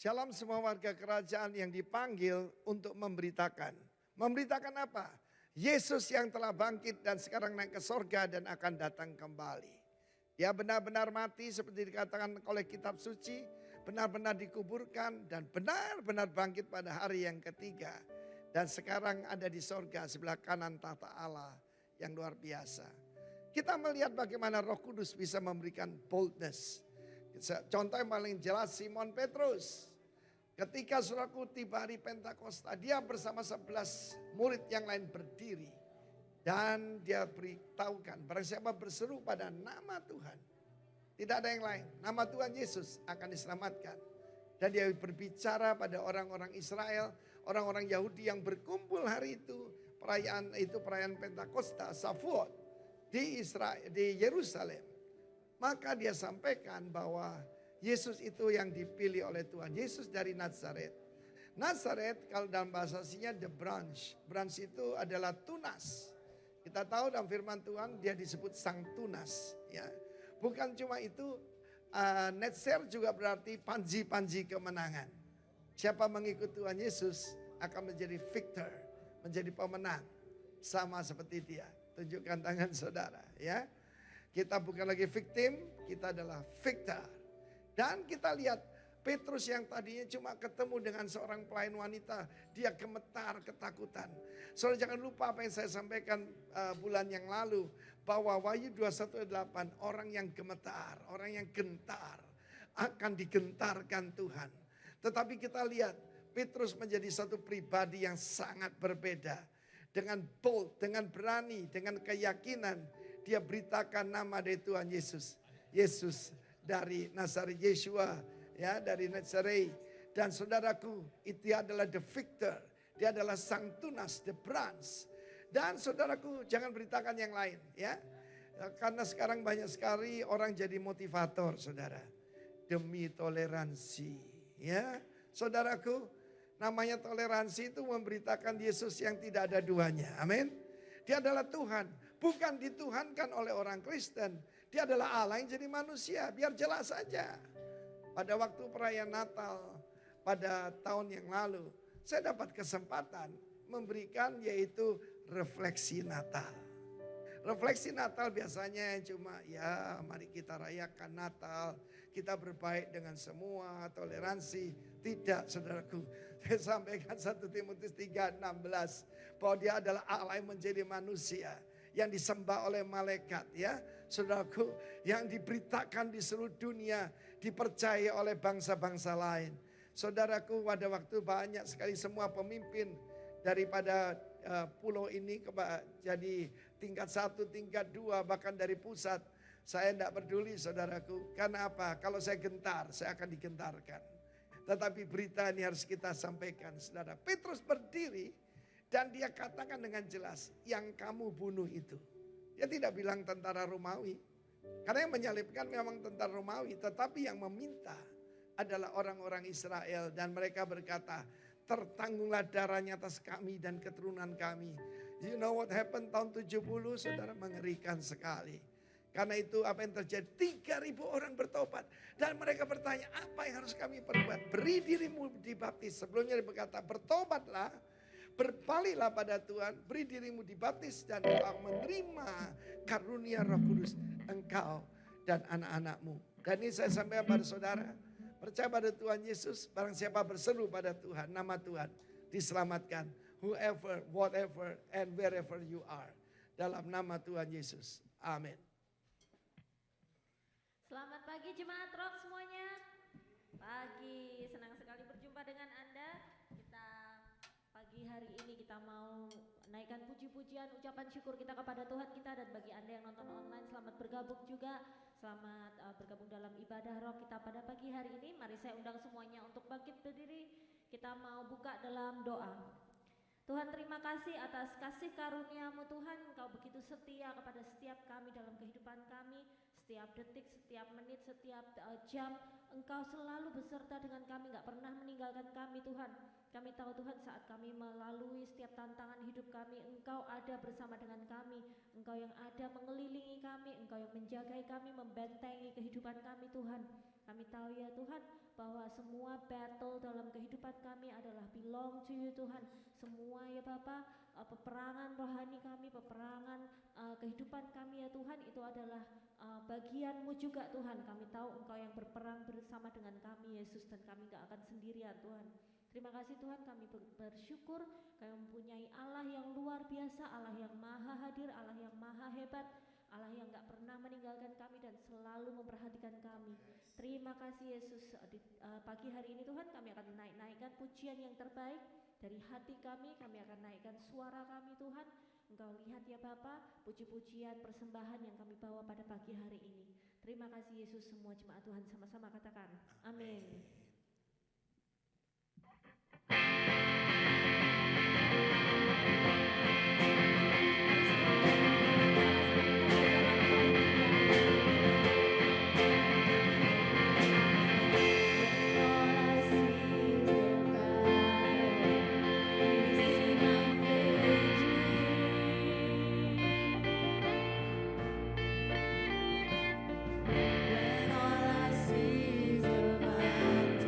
Shalom semua warga kerajaan yang dipanggil untuk memberitakan. Memberitakan apa? Yesus yang telah bangkit dan sekarang naik ke sorga dan akan datang kembali. Dia benar-benar mati seperti dikatakan oleh kitab suci. Benar-benar dikuburkan dan benar-benar bangkit pada hari yang ketiga. Dan sekarang ada di sorga sebelah kanan tahta Allah yang luar biasa. Kita melihat bagaimana Roh Kudus bisa memberikan boldness. Contoh yang paling jelas Simon Petrus. Ketika saudaraku tiba hari Pentakosta, dia bersama 11 murid yang lain berdiri. Dan dia beritahukan, barang siapa berseru pada nama Tuhan. Tidak ada yang lain, nama Tuhan Yesus akan diselamatkan. Dan dia berbicara pada orang-orang Israel, orang-orang Yahudi yang berkumpul hari itu. Perayaan Pentakosta, Shavuot di Yerusalem. Maka dia sampaikan bahwa Yesus itu yang dipilih oleh Tuhan. Yesus dari Nazaret. Nazaret kalau dalam bahasa aslinya the branch. Branch itu adalah tunas. Kita tahu dalam firman Tuhan dia disebut sang tunas. Ya. Bukan cuma itu, Netzer juga berarti panji-panji kemenangan. Siapa mengikut Tuhan Yesus akan menjadi victor. Menjadi pemenang. Sama seperti dia. Tunjukkan tangan saudara. Ya. Kita bukan lagi victim, kita adalah victor. Dan kita lihat Petrus yang tadinya cuma ketemu dengan seorang pelayan wanita. Dia gemetar, ketakutan. Saudara jangan lupa apa yang saya sampaikan bulan yang lalu. Bahwa Wahyu 21:8 orang yang gemetar, orang yang gentar. Akan digentarkan Tuhan. Tetapi kita lihat Petrus menjadi satu pribadi yang sangat berbeda. Dengan bold, dengan berani, dengan keyakinan. Dia beritakan nama dari Tuhan Yesus. Yesus dari Nazaret, Yeshua, ya dari Nazaret. Dan saudaraku, itu adalah the victor. Dia adalah sang tunas, the branch. Dan saudaraku, jangan beritakan yang lain, ya. Karena sekarang banyak sekali orang jadi motivator, saudara. Demi toleransi, ya. Saudaraku, namanya toleransi itu memberitakan Yesus yang tidak ada duanya. Amin. Dia adalah Tuhan, bukan dituhankan oleh orang Kristen. Dia adalah Allah yang jadi manusia, biar jelas saja. Pada waktu perayaan Natal pada tahun yang lalu, saya dapat kesempatan memberikan yaitu refleksi Natal. Refleksi Natal biasanya cuma ya mari kita rayakan Natal, kita berbaik dengan semua, toleransi. Tidak saudaraku, saya sampaikan 1 Timotius 3:16 bahwa dia adalah Allah yang menjadi manusia. Yang disembah oleh malaikat ya. Saudaraku yang diberitakan di seluruh dunia. Dipercaya oleh bangsa-bangsa lain. Saudaraku pada waktu banyak sekali semua pemimpin. Daripada pulau ini jadi tingkat 1, tingkat 2 bahkan dari pusat. Saya tidak peduli saudaraku. Karena apa? Kalau saya gentar saya akan digentarkan. Tetapi berita ini harus kita sampaikan saudara. Petrus berdiri. Dan dia katakan dengan jelas, yang kamu bunuh itu. Dia tidak bilang tentara Romawi. Karena yang menyalibkan memang tentara Romawi. Tetapi yang meminta adalah orang-orang Israel. Dan mereka berkata, tertanggunglah darahnya atas kami dan keturunan kami. You know what happened tahun 70, saudara, mengerikan sekali. Karena itu apa yang terjadi, 3.000 orang bertobat. Dan mereka bertanya, apa yang harus kami perbuat? Beri dirimu dibaptis. Sebelumnya dia berkata, bertobatlah. Berpaling pada Tuhan, beri dirimu dibaptis dan engkau menerima karunia Roh Kudus engkau dan anak-anakmu. Dan ini saya sampaikan pada saudara, percaya pada Tuhan Yesus, barang siapa berseru pada Tuhan, nama Tuhan diselamatkan. Whoever, whatever and wherever you are. Dalam nama Tuhan Yesus. Amin. Selamat pagi jemaat Rock semuanya. Pagi, senang sekali berjumpa dengan Anda. Pagi hari ini kita mau naikkan puji-pujian, ucapan syukur kita kepada Tuhan kita. Dan bagi Anda yang nonton online, selamat bergabung juga. Selamat bergabung dalam ibadah roh kita pada pagi hari ini. Mari saya undang semuanya untuk bangkit berdiri. Kita mau buka dalam doa. Tuhan terima kasih atas kasih karunia-Mu Tuhan. Engkau begitu setia kepada setiap kami dalam kehidupan kami. Setiap detik, setiap menit, setiap jam. Engkau selalu beserta dengan kami, gak pernah meninggalkan kami Tuhan. Kami tahu Tuhan saat kami melalui setiap tantangan hidup kami, Engkau ada bersama dengan kami. Engkau yang ada mengelilingi kami, Engkau yang menjagai kami, membentengi kehidupan kami Tuhan. Kami tahu ya Tuhan bahwa semua battle dalam kehidupan kami adalah belong to you Tuhan. Semua ya Bapa, peperangan rohani kami, peperangan kehidupan kami ya Tuhan, itu adalah bagian-Mu juga Tuhan. Kami tahu Engkau yang berperang bersama dengan kami Yesus, dan kami gak akan sendirian Tuhan. Terima kasih Tuhan, kami bersyukur kami mempunyai Allah yang luar biasa, Allah yang maha hadir, Allah yang maha hebat, Allah yang gak pernah meninggalkan kami dan selalu memperhatikan kami. Terima kasih Yesus. Di pagi hari ini Tuhan, kami akan naikkan pujian yang terbaik dari hati kami akan naikkan suara kami Tuhan. Engkau lihat ya Bapa, puji-pujian persembahan yang kami bawa pada pagi hari ini. Terima kasih Yesus. Semua jemaat Tuhan sama-sama katakan amin. When all I see is the mountain.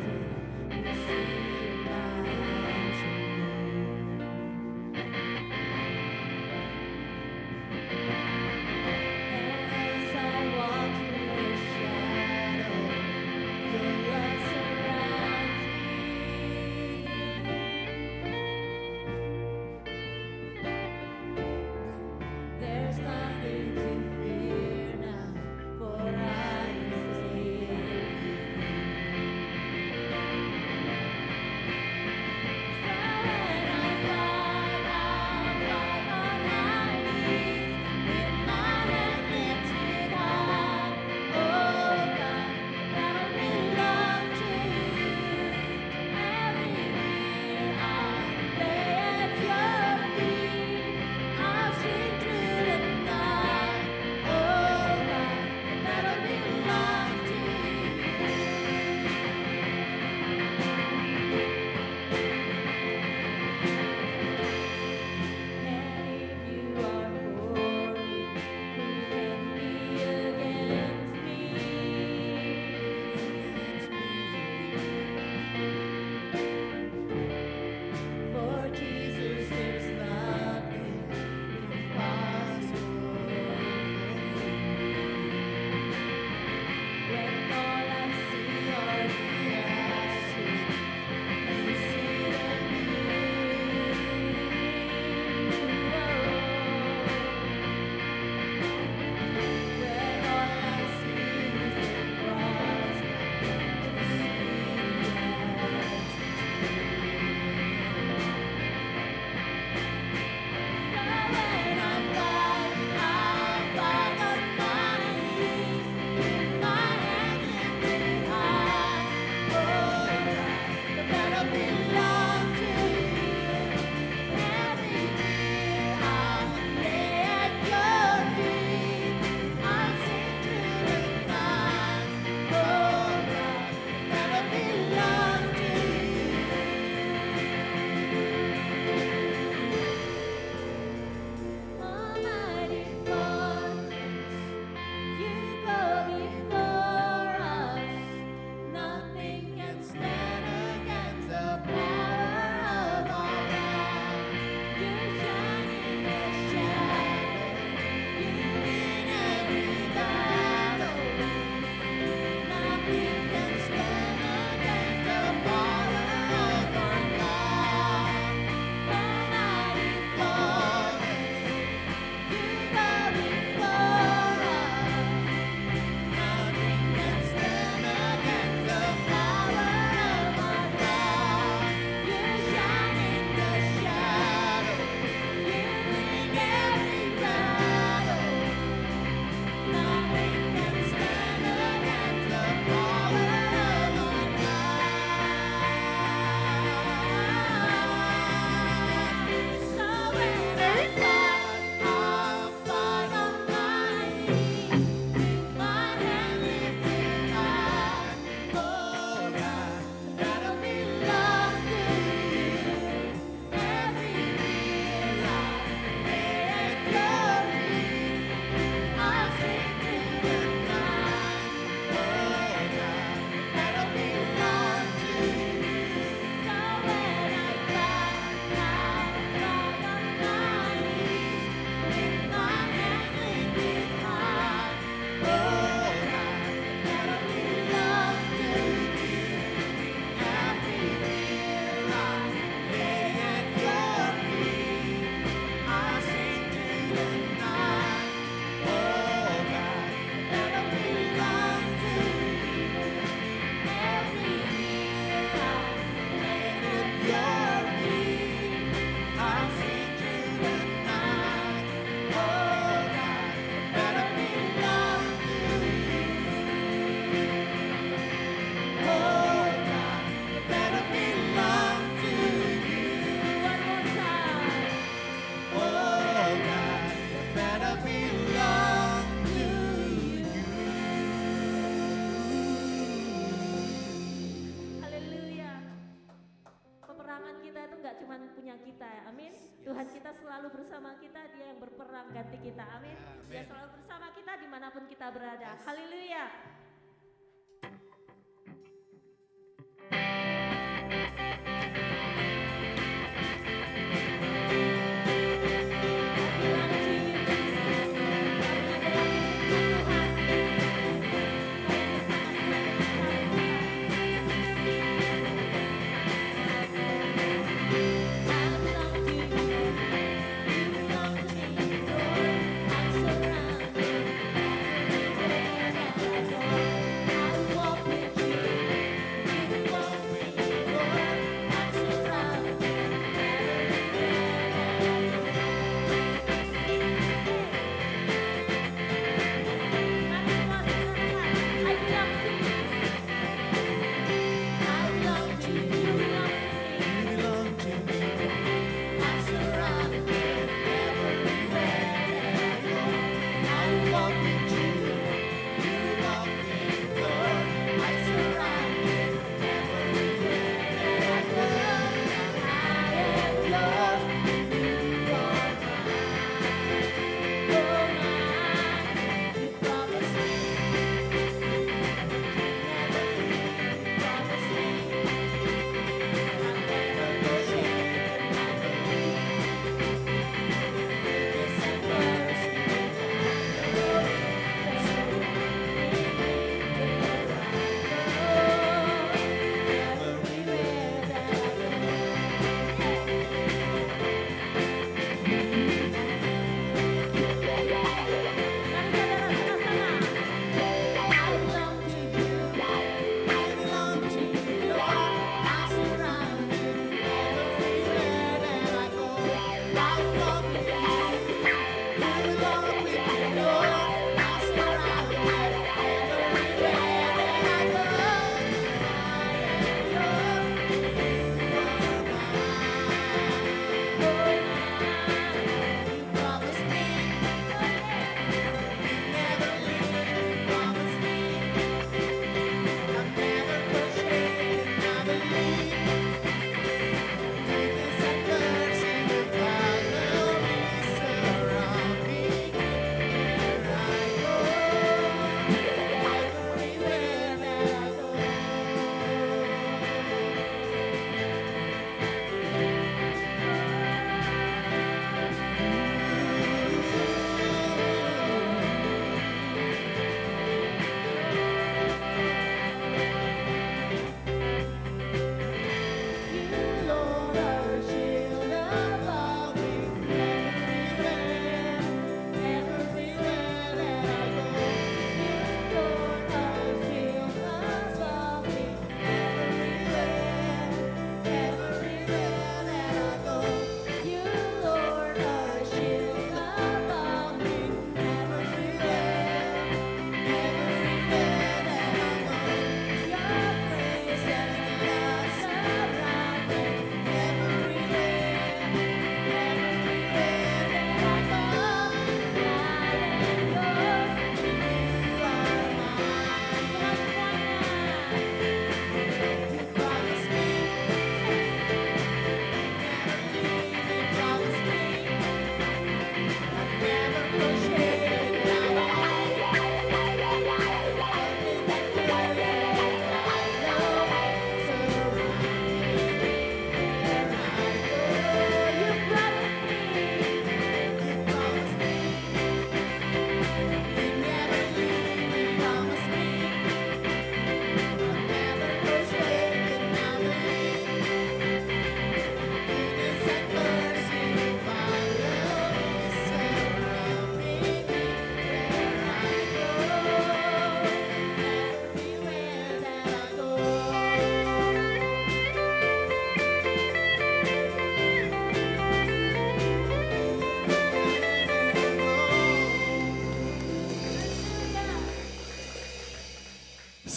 selalu bersama kita, dia yang berperang ganti kita. Amin. Dia selalu bersama kita dimanapun kita berada. Haleluya.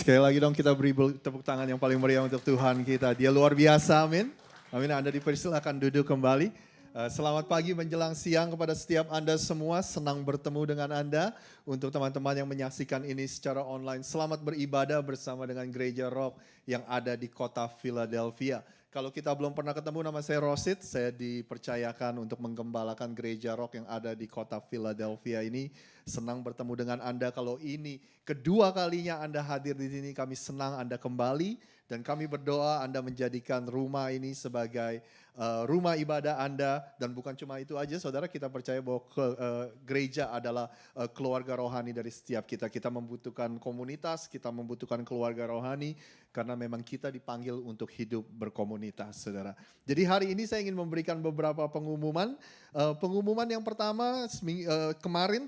Sekali lagi dong kita beri tepuk tangan yang paling meriah untuk Tuhan kita. Dia luar biasa, amin. Amin, Anda dipersilakan duduk kembali. Selamat pagi menjelang siang kepada setiap Anda semua. Senang bertemu dengan Anda. Untuk teman-teman yang menyaksikan ini secara online, selamat beribadah bersama dengan Gereja Rock yang ada di kota Philadelphia. Kalau kita belum pernah ketemu, nama saya Rosid. Saya dipercayakan untuk menggembalakan gereja rock yang ada di kota Philadelphia ini. Senang bertemu dengan Anda. Kalau ini kedua kalinya Anda hadir di sini, kami senang Anda kembali. Dan kami berdoa Anda menjadikan rumah ini sebagai rumah ibadah Anda. Dan bukan cuma itu aja, saudara, kita percaya bahwa gereja adalah keluarga rohani dari setiap kita. Kita membutuhkan komunitas, kita membutuhkan keluarga rohani. Karena memang kita dipanggil untuk hidup berkomunitas, saudara. Jadi hari ini saya ingin memberikan beberapa pengumuman. Pengumuman yang pertama, kemarin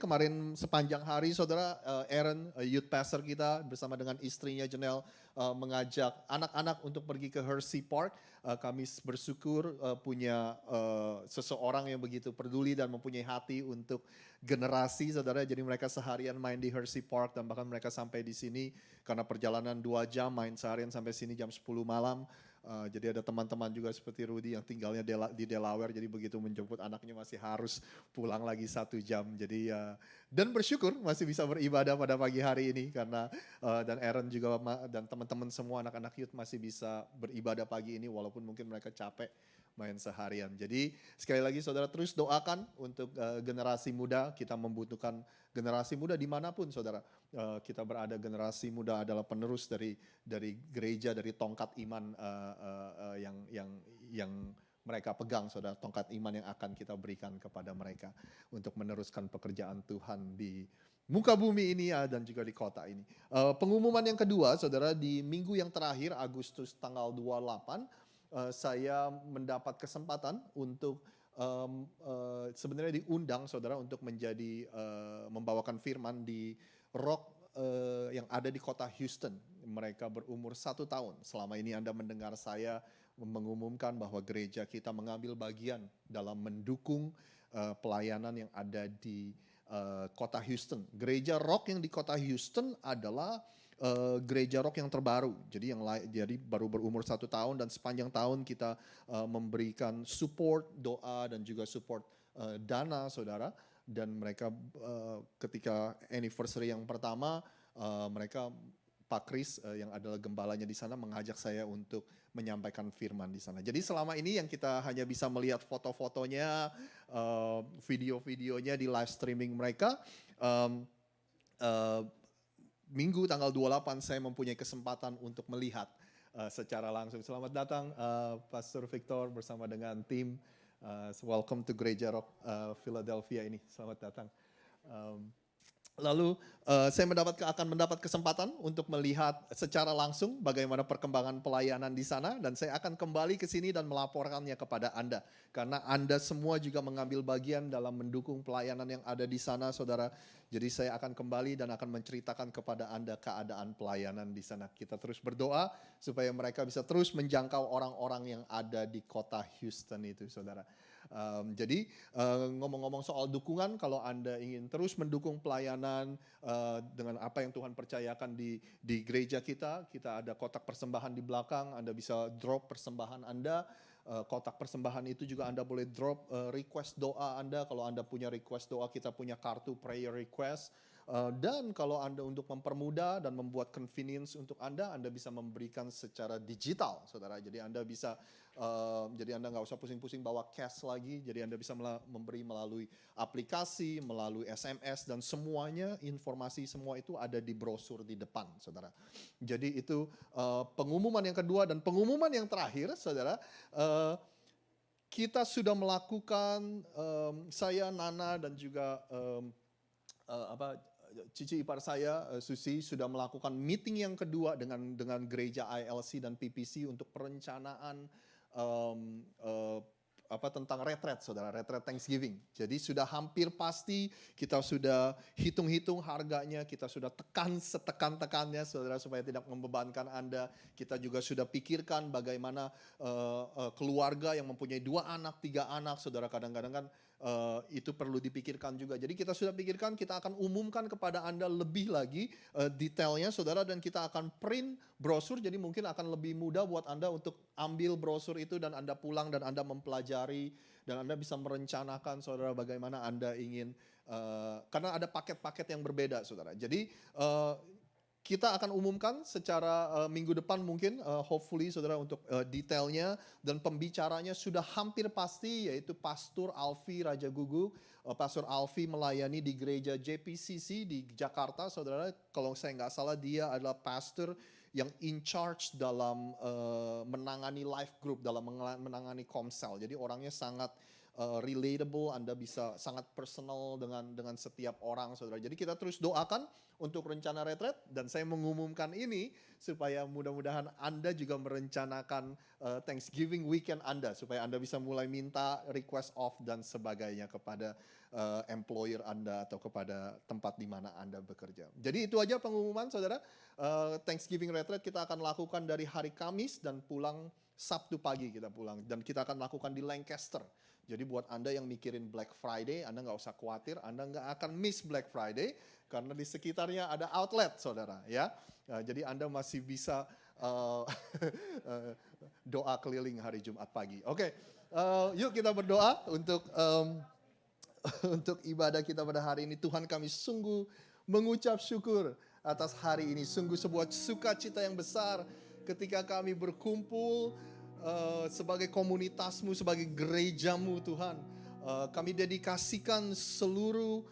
sepanjang hari, saudara, Aaron, youth pastor kita bersama dengan istrinya Janelle, mengajak anak-anak untuk pergi ke Hershey Park. Kami bersyukur punya seseorang yang begitu peduli dan mempunyai hati untuk generasi, saudara. Jadi mereka seharian main di Hershey Park dan bahkan mereka sampai di sini karena perjalanan 2 jam, main seharian sampai sini jam 10 malam. Jadi ada teman-teman juga seperti Rudy yang tinggalnya di Delaware, jadi begitu menjemput anaknya masih harus pulang lagi 1 jam. Jadi dan bersyukur masih bisa beribadah pada pagi hari ini karena dan Aaron juga dan teman-teman semua anak-anak youth masih bisa beribadah pagi ini walaupun mungkin mereka capek main seharian. Jadi sekali lagi saudara terus doakan untuk generasi muda. Kita membutuhkan generasi muda dimanapun saudara kita berada. Generasi muda adalah penerus dari gereja, dari tongkat iman yang mereka pegang, saudara. Tongkat iman yang akan kita berikan kepada mereka untuk meneruskan pekerjaan Tuhan di muka bumi ini dan juga di kota ini. Pengumuman yang kedua, saudara, di minggu yang terakhir Agustus tanggal 28 saya mendapat kesempatan untuk sebenarnya diundang, saudara, untuk menjadi membawakan firman di rock yang ada di kota Houston. Mereka berumur 1 tahun. Selama ini Anda mendengar saya mengumumkan bahwa gereja kita mengambil bagian dalam mendukung pelayanan yang ada di kota Houston. Gereja rock yang di kota Houston adalah gereja rock yang terbaru. Jadi baru berumur 1 tahun dan sepanjang tahun kita memberikan support doa dan juga support dana, saudara. Dan mereka ketika anniversary yang pertama mereka Pak Kris yang adalah gembalanya di sana mengajak saya untuk menyampaikan firman di sana. Jadi selama ini yang kita hanya bisa melihat foto-fotonya, video-videonya di live streaming mereka. Minggu tanggal 28 saya mempunyai kesempatan untuk melihat secara langsung. Selamat datang Pastor Victor bersama dengan tim. Welcome to Gereja Rock Philadelphia ini. Selamat datang. Lalu saya akan mendapat kesempatan untuk melihat secara langsung bagaimana perkembangan pelayanan di sana. Dan saya akan kembali ke sini dan melaporkannya kepada Anda. Karena Anda semua juga mengambil bagian dalam mendukung pelayanan yang ada di sana, saudara. Jadi saya akan kembali dan akan menceritakan kepada Anda keadaan pelayanan di sana. Kita terus berdoa supaya mereka bisa terus menjangkau orang-orang yang ada di kota Houston itu, saudara. Jadi ngomong-ngomong soal dukungan, kalau Anda ingin terus mendukung pelayanan dengan apa yang Tuhan percayakan di gereja kita ada kotak persembahan di belakang. Anda bisa drop persembahan Anda. Kotak persembahan itu juga Anda boleh drop request doa Anda. Kalau Anda punya request doa, kita punya kartu prayer request. Dan kalau Anda untuk mempermudah dan membuat convenience untuk Anda bisa memberikan secara digital, saudara. Jadi Anda bisa, jadi Anda nggak usah pusing-pusing bawa cash lagi. Jadi Anda bisa memberi melalui aplikasi, melalui SMS, dan semuanya, informasi semua itu ada di brosur di depan, saudara. Jadi itu pengumuman yang kedua. Dan pengumuman yang terakhir, saudara, kita sudah melakukan, saya, Nana, dan juga cici ipar saya, Susi, sudah melakukan meeting yang kedua dengan gereja ILC dan PPC untuk perencanaan tentang retret, saudara, retret Thanksgiving. Jadi sudah hampir pasti, kita sudah hitung-hitung harganya, kita sudah tekan setekan-tekannya, saudara, supaya tidak membebankan Anda. Kita juga sudah pikirkan bagaimana keluarga yang mempunyai 2 anak, 3 anak, saudara, kadang-kadang kan itu perlu dipikirkan juga. Jadi kita sudah pikirkan, kita akan umumkan kepada Anda lebih lagi detailnya, saudara, dan kita akan print brosur. Jadi mungkin akan lebih mudah buat Anda untuk ambil brosur itu dan Anda pulang dan Anda mempelajari dan Anda bisa merencanakan, saudara, bagaimana Anda ingin, karena ada paket-paket yang berbeda, saudara. Jadi Kita akan umumkan secara minggu depan mungkin, hopefully saudara untuk detailnya dan pembicaranya sudah hampir pasti yaitu Pastor Alfi Rajagugu. Pastor Alfi melayani di gereja JPCC di Jakarta saudara. Kalau saya nggak salah dia adalah pastor yang in charge dalam menangani life group, dalam menangani komsel. Jadi orangnya sangat relatable, Anda bisa sangat personal dengan setiap orang saudara. Jadi kita terus doakan untuk rencana retret dan saya mengumumkan ini supaya mudah-mudahan Anda juga merencanakan Thanksgiving weekend Anda supaya Anda bisa mulai minta request off dan sebagainya kepada employer Anda atau kepada tempat di mana Anda bekerja. Jadi itu aja pengumuman saudara. Thanksgiving retret kita akan lakukan dari hari Kamis dan pulang Sabtu pagi kita pulang dan kita akan lakukan di Lancaster. Jadi buat Anda yang mikirin Black Friday, Anda nggak usah khawatir, Anda nggak akan miss Black Friday karena di sekitarnya ada outlet, saudara. Ya, jadi Anda masih bisa doa keliling hari Jumat pagi. Oke, yuk kita berdoa untuk untuk ibadah kita pada hari ini. Tuhan, kami sungguh mengucap syukur atas hari ini. Sungguh sebuah sukacita yang besar ketika kami berkumpul sebagai komunitasmu, sebagai gerejamu Tuhan. Kami dedikasikan seluruh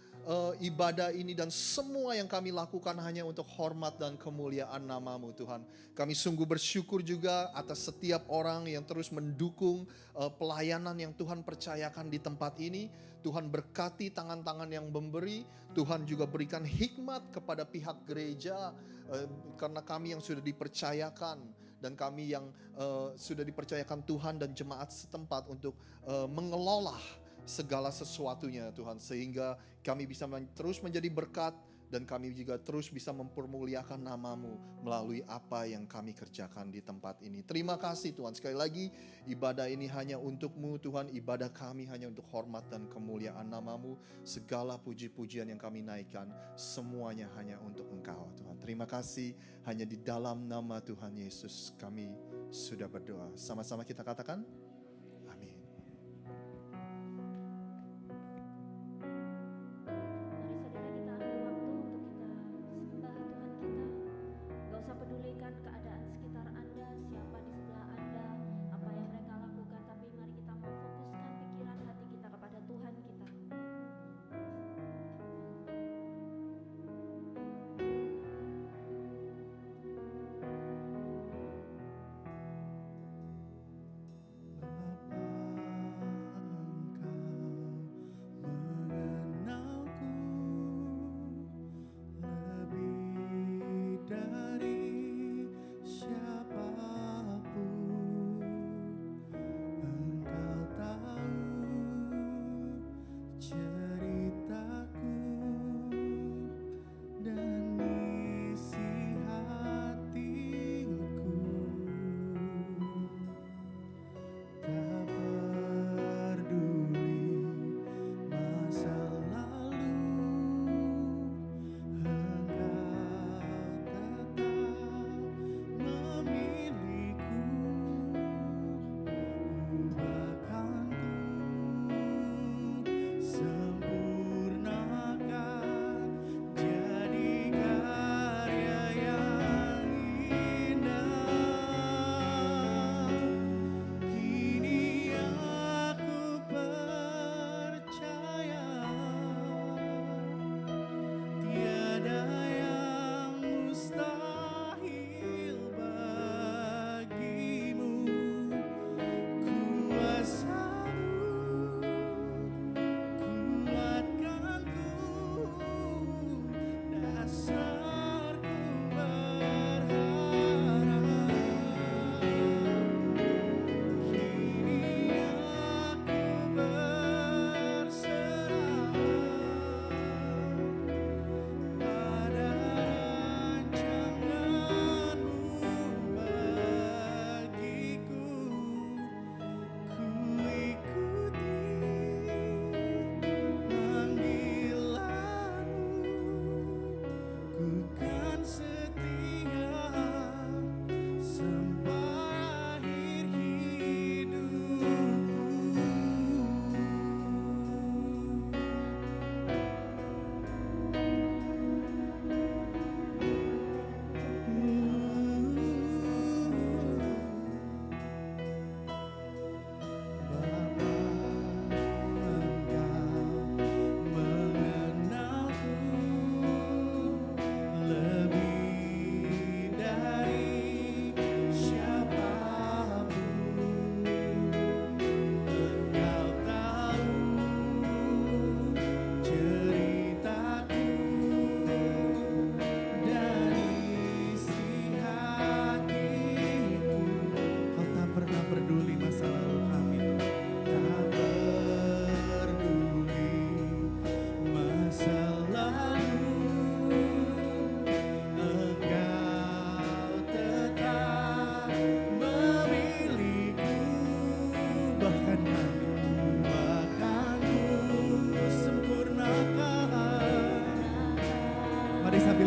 ibadah ini dan semua yang kami lakukan hanya untuk hormat dan kemuliaan namamu Tuhan. Kami sungguh bersyukur juga atas setiap orang yang terus mendukung pelayanan yang Tuhan percayakan di tempat ini. Tuhan berkati tangan-tangan yang memberi. Tuhan juga berikan hikmat kepada pihak gereja karena kami yang sudah dipercayakan. Dan kami yang sudah dipercayakan Tuhan dan jemaat setempat untuk mengelola segala sesuatunya Tuhan. Sehingga kami bisa terus menjadi berkat dan kami juga terus bisa mempermuliakan namamu melalui apa yang kami kerjakan di tempat ini. Terima kasih Tuhan. Sekali lagi ibadah ini hanya untukmu Tuhan. Ibadah kami hanya untuk hormat dan kemuliaan namamu. Segala puji-pujian yang kami naikkan semuanya hanya untuk Engkau Tuhan. Terima kasih hanya di dalam nama Tuhan Yesus kami sudah berdoa. Sama-sama kita katakan amin. Mari saudara kita ambil waktu untuk kita sembah Tuhan kita. Gak usah pedulikan keadaan sekitar Anda, siapa di sebelah Anda, apa yang mereka lakukan. Tapi mari kita memfokuskan pikiran hati kita kepada Tuhan kita.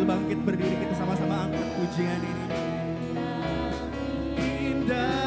bangkit berdiri, kita sama-sama angkat pujian ini. Indah.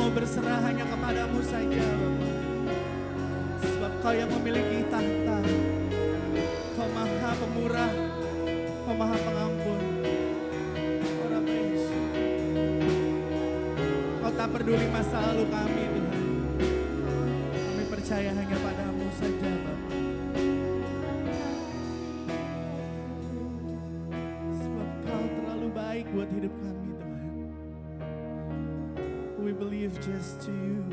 Berserah hanya kepadamu saja, Bapa. Sebab Kau yang memiliki tahta, Kau maha pemurah, Kau maha pengampun. Kau tak peduli masa lalu kami, Tuhan. Kami percaya hanya padamu saja, Bapa. Sebab Kau terlalu baik buat hidup kami, Tuhan. We believe just to you.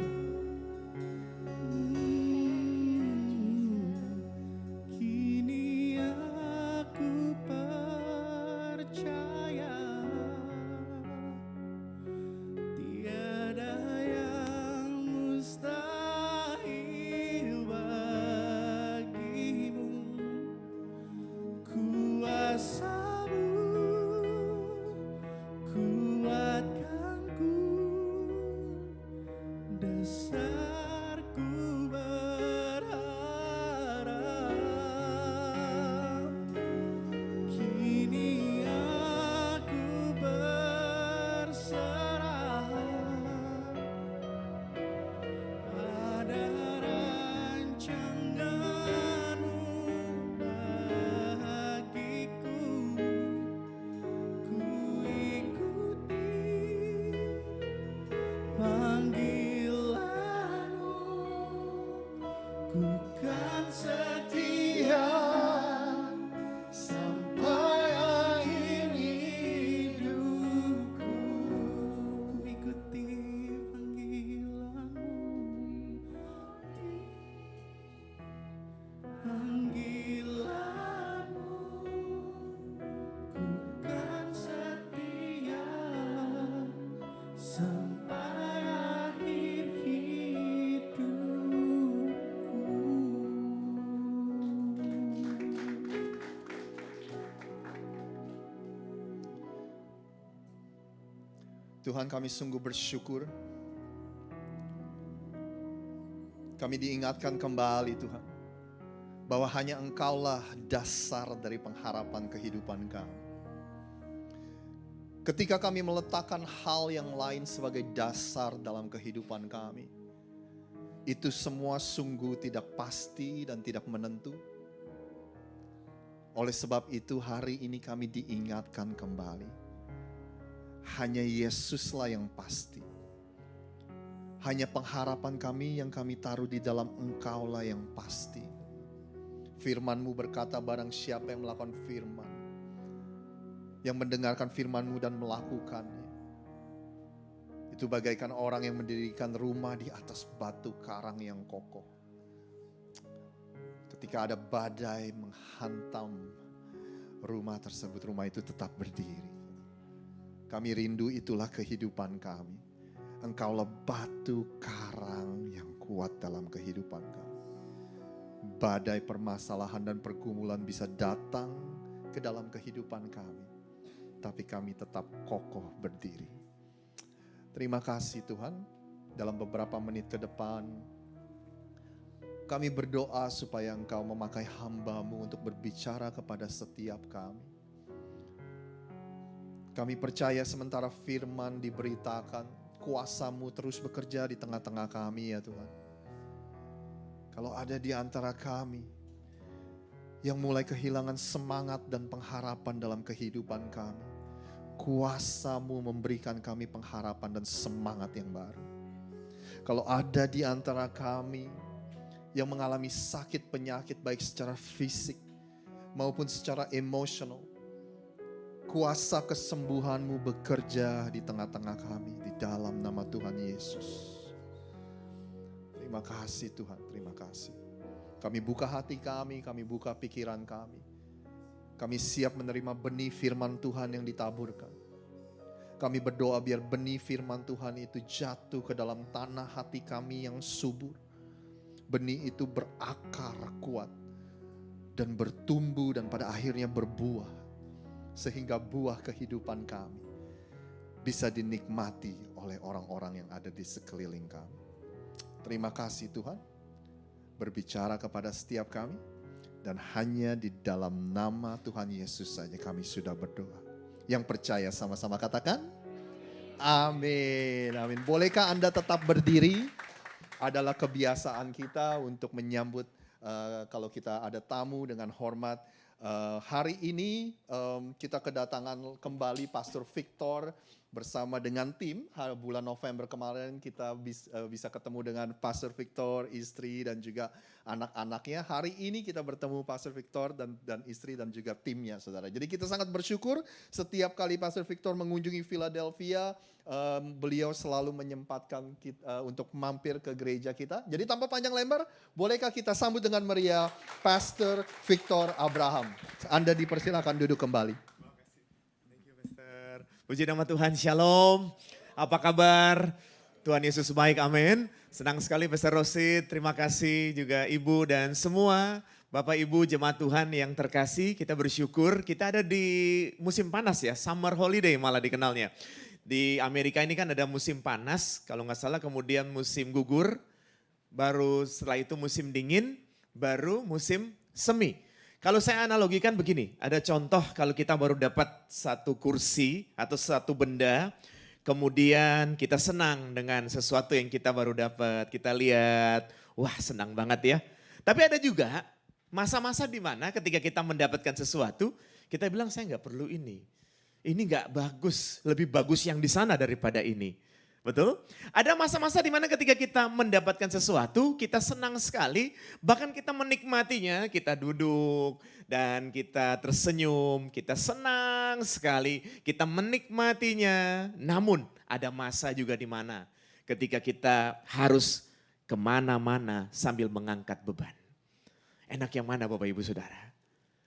Kini aku percaya tiada yang mustahil bagimu. Kuasamu kuatkanku, dasarku berharap. Kini aku berserah pada rancangan-Mu bagiku. Ku ikuti panggilan-Mu, ku kan setia sampai akhir hidupku. Ku ikuti panggilan-Mu, panggilan-Mu, ku kan setia sampai akhir hidupku. Tuhan, kami sungguh bersyukur. Kami diingatkan kembali, Tuhan, bahwa hanya Engkaulah dasar dari pengharapan kehidupan kami. Ketika kami meletakkan hal yang lain sebagai dasar dalam kehidupan kami, itu semua sungguh tidak pasti dan tidak menentu. Oleh sebab itu hari ini kami diingatkan kembali. Hanya Yesuslah yang pasti. Hanya pengharapan kami yang kami taruh di dalam Engkaulah yang pasti. Firman-Mu berkata, barang siapa yang melakukan firman, yang mendengarkan firman-Mu dan melakukannya, itu bagaikan orang yang mendirikan rumah di atas batu karang yang kokoh. ketika ada badai menghantam rumah tersebut, rumah itu tetap berdiri. Kami rindu, itulah kehidupan kami. Engkaulah batu karang yang kuat dalam kehidupan kami. Badai permasalahan dan pergumulan bisa datang ke dalam kehidupan kami, tapi kami tetap kokoh berdiri. Terima kasih Tuhan. Dalam beberapa menit ke depan, kami berdoa supaya Engkau memakai hamba-Mu untuk berbicara kepada setiap kami. Kami percaya sementara firman diberitakan, kuasa-Mu terus bekerja di tengah-tengah kami ya Tuhan. Kalau ada di antara kami yang mulai kehilangan semangat dan pengharapan dalam kehidupan kami, kuasa-Mu memberikan kami pengharapan dan semangat yang baru. Kalau ada di antara kami yang mengalami sakit penyakit baik secara fisik maupun secara emosional, kuasa kesembuhan-Mu bekerja di tengah-tengah kami di dalam nama Tuhan Yesus. Terima kasih Tuhan, terima kasih. Kami buka hati kami buka pikiran kami. Kami siap menerima benih firman Tuhan yang ditaburkan. Kami berdoa biar benih firman Tuhan itu jatuh ke dalam tanah hati kami yang subur. Benih itu berakar kuat dan bertumbuh dan pada akhirnya berbuah. Sehingga buah kehidupan kami bisa dinikmati oleh orang-orang yang ada di sekeliling kami. Terima kasih Tuhan, berbicara kepada setiap kami, dan hanya di dalam nama Tuhan Yesus saja kami sudah berdoa. Yang percaya sama-sama katakan, amin, amin. Bolehkah Anda tetap berdiri? Adalah kebiasaan kita untuk menyambut kalau kita ada tamu dengan hormat. Hari ini kita kedatangan kembali Pastor Victor bersama dengan tim. Bulan November kemarin kita bisa ketemu dengan Pastor Victor, istri dan juga anak-anaknya. Hari ini kita bertemu Pastor Victor dan istri dan juga timnya, saudara. Jadi kita sangat bersyukur setiap kali Pastor Victor mengunjungi Philadelphia, beliau selalu menyempatkan kita, untuk mampir ke gereja kita. Jadi tanpa panjang lebar, bolehkah kita sambut dengan meriah Pastor Victor Abraham. Anda dipersilakan duduk kembali. Thank you, Pastor. Puji nama Tuhan, Shalom. Apa kabar? Tuhan Yesus baik, amin. Senang sekali Pastor Rosid, terima kasih juga Ibu dan semua Bapak Ibu jemaat Tuhan yang terkasih. Kita bersyukur kita ada di musim panas ya, summer holiday malah dikenalnya. Di Amerika ini kan ada musim panas, kalau nggak salah kemudian musim gugur, baru setelah itu musim dingin, baru musim semi. Kalau saya analogikan begini, ada contoh kalau kita baru dapat satu kursi atau satu benda, kemudian kita senang dengan sesuatu yang kita baru dapat, kita lihat, wah senang banget ya. Tapi ada juga masa-masa di mana ketika kita mendapatkan sesuatu, kita bilang saya nggak perlu ini nggak bagus, lebih bagus yang di sana daripada ini. Betul? Ada masa-masa di mana ketika kita mendapatkan sesuatu, kita senang sekali, bahkan kita menikmatinya, kita duduk dan kita tersenyum, kita senang sekali, kita menikmatinya. Namun ada masa juga di mana ketika kita harus kemana-mana sambil mengangkat beban. Enak yang mana Bapak Ibu Saudara?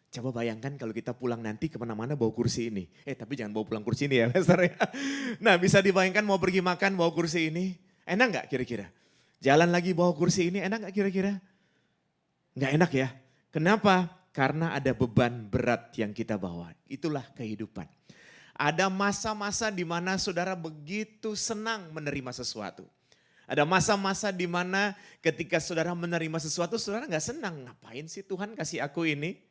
Coba bayangkan kalau kita pulang nanti kemana-mana bawa kursi ini. Tapi jangan bawa pulang kursi ini ya Pastor ya. Nah bisa dibayangkan mau pergi makan bawa kursi ini. Enak gak kira-kira? Jalan lagi bawa kursi ini enak gak kira-kira? Gak enak ya. Kenapa? Karena ada beban berat yang kita bawa. Itulah kehidupan. Ada masa-masa di mana saudara begitu senang menerima sesuatu. Ada masa-masa di mana ketika saudara menerima sesuatu saudara gak senang. Ngapain sih Tuhan kasih aku ini?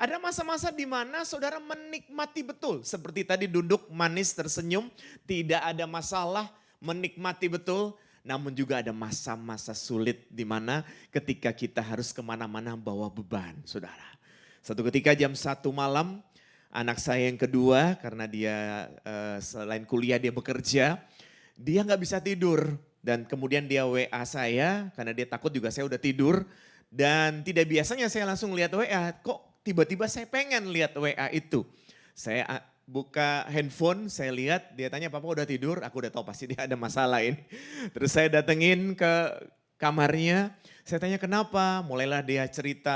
Ada masa-masa di mana saudara menikmati betul. Seperti tadi duduk manis tersenyum, tidak ada masalah, menikmati betul. Namun juga ada masa-masa sulit di mana ketika kita harus kemana-mana bawa beban saudara. Satu ketika jam 1 malam, anak saya yang kedua karena dia selain kuliah dia bekerja, dia gak bisa tidur. Dan kemudian dia WA saya karena dia takut juga saya udah tidur. Dan tidak biasanya saya langsung lihat WA, kok tiba-tiba saya pengen lihat WA itu. Saya buka handphone, saya lihat, dia tanya papa udah tidur, aku udah tahu pasti dia ada masalah ini. Terus saya datengin ke kamarnya. Saya tanya kenapa, mulailah dia cerita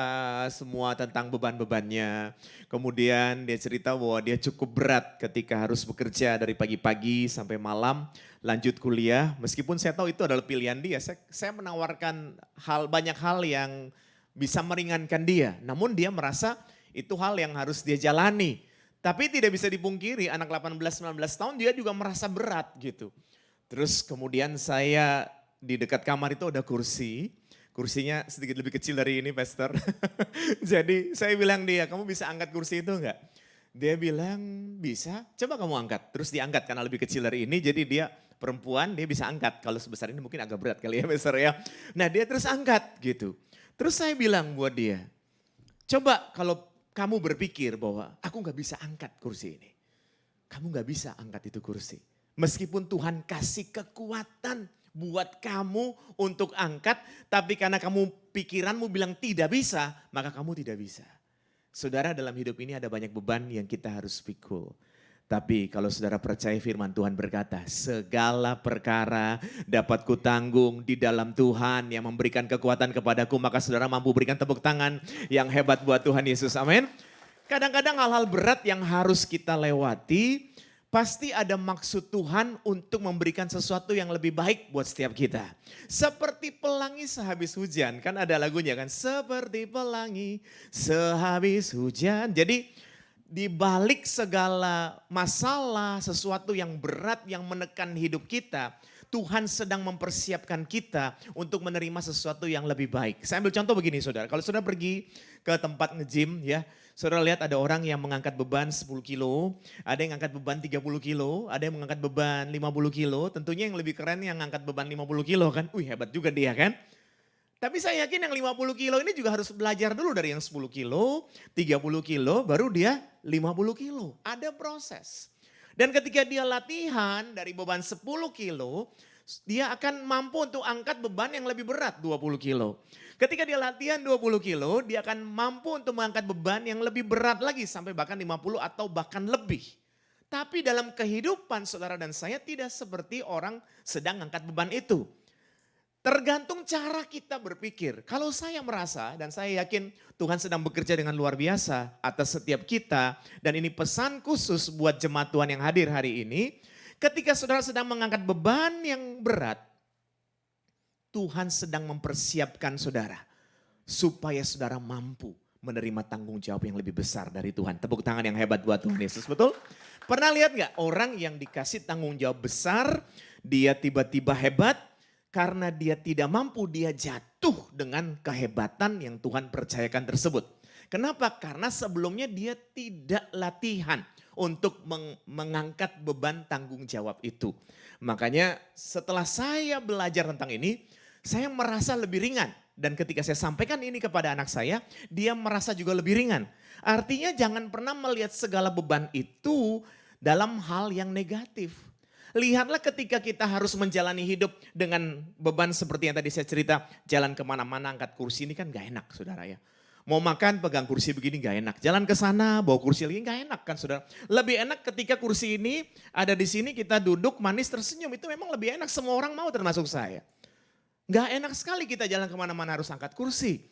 semua tentang beban-bebannya. Kemudian dia cerita bahwa dia cukup berat ketika harus bekerja dari pagi-pagi sampai malam, lanjut kuliah. Meskipun saya tahu itu adalah pilihan dia, saya menawarkan banyak hal yang bisa meringankan dia. Namun dia merasa itu hal yang harus dia jalani. Tapi tidak bisa dipungkiri anak 18-19 tahun dia juga merasa berat gitu. Terus kemudian saya di dekat kamar itu ada kursi. Kursinya sedikit lebih kecil dari ini Pastor. Jadi saya bilang dia, kamu bisa angkat kursi itu enggak? Dia bilang bisa, coba kamu angkat. Terus diangkat karena lebih kecil dari ini jadi dia perempuan dia bisa angkat. Kalau sebesar ini mungkin agak berat kali ya Pastor ya. Nah dia terus angkat gitu. Terus saya bilang buat dia, coba kalau kamu berpikir bahwa aku gak bisa angkat kursi ini. Kamu gak bisa angkat itu kursi. Meskipun Tuhan kasih kekuatan buat kamu untuk angkat, tapi karena pikiranmu bilang tidak bisa, maka kamu tidak bisa. Saudara, dalam hidup ini ada banyak beban yang kita harus pikul. Tapi kalau saudara percaya firman Tuhan berkata, segala perkara dapat kutanggung di dalam Tuhan yang memberikan kekuatan kepadaku, maka saudara mampu berikan tepuk tangan yang hebat buat Tuhan Yesus, amin. Kadang-kadang hal-hal berat yang harus kita lewati, pasti ada maksud Tuhan untuk memberikan sesuatu yang lebih baik buat setiap kita. Seperti pelangi sehabis hujan, kan ada lagunya kan, seperti pelangi sehabis hujan. Jadi di balik segala masalah, sesuatu yang berat yang menekan hidup kita, Tuhan sedang mempersiapkan kita untuk menerima sesuatu yang lebih baik. Saya ambil contoh begini saudara, kalau saudara pergi ke tempat nge-gym ya, saudara lihat ada orang yang mengangkat beban 10 kilo, ada yang mengangkat beban 30 kilo, ada yang mengangkat beban 50 kilo, tentunya yang lebih keren yang mengangkat beban 50 kilo kan, wih hebat juga dia kan. Tapi saya yakin yang 50 kilo ini juga harus belajar dulu dari yang 10 kilo, 30 kilo, baru dia 50 kilo. Ada proses. Dan ketika dia latihan dari beban 10 kilo, dia akan mampu untuk angkat beban yang lebih berat 20 kilo. Ketika dia latihan 20 kilo, dia akan mampu untuk mengangkat beban yang lebih berat lagi sampai bahkan 50 atau bahkan lebih. Tapi dalam kehidupan saudara dan saya tidak seperti orang sedang angkat beban itu. Tergantung cara kita berpikir. Kalau saya merasa dan saya yakin Tuhan sedang bekerja dengan luar biasa atas setiap kita. Dan ini pesan khusus buat jemaat Tuhan yang hadir hari ini. Ketika saudara sedang mengangkat beban yang berat, Tuhan sedang mempersiapkan saudara. Supaya saudara mampu menerima tanggung jawab yang lebih besar dari Tuhan. Tepuk tangan yang hebat buat Tuhan Yesus, betul? Pernah lihat gak orang yang dikasih tanggung jawab besar, dia tiba-tiba hebat, karena dia tidak mampu, dia jatuh dengan kehebatan yang Tuhan percayakan tersebut. Kenapa? Karena sebelumnya dia tidak latihan untuk mengangkat beban tanggung jawab itu. Makanya setelah saya belajar tentang ini, saya merasa lebih ringan. Dan ketika saya sampaikan ini kepada anak saya, dia merasa juga lebih ringan. Artinya jangan pernah melihat segala beban itu dalam hal yang negatif. Lihatlah ketika kita harus menjalani hidup dengan beban seperti yang tadi saya cerita. Jalan kemana-mana angkat kursi ini kan gak enak saudara ya. Mau makan pegang kursi begini gak enak. Jalan ke sana bawa kursi lagi gak enak kan saudara. Lebih enak ketika kursi ini ada di sini kita duduk manis tersenyum. Itu memang lebih enak, semua orang mau termasuk saya. Gak enak sekali kita jalan kemana-mana harus angkat kursi.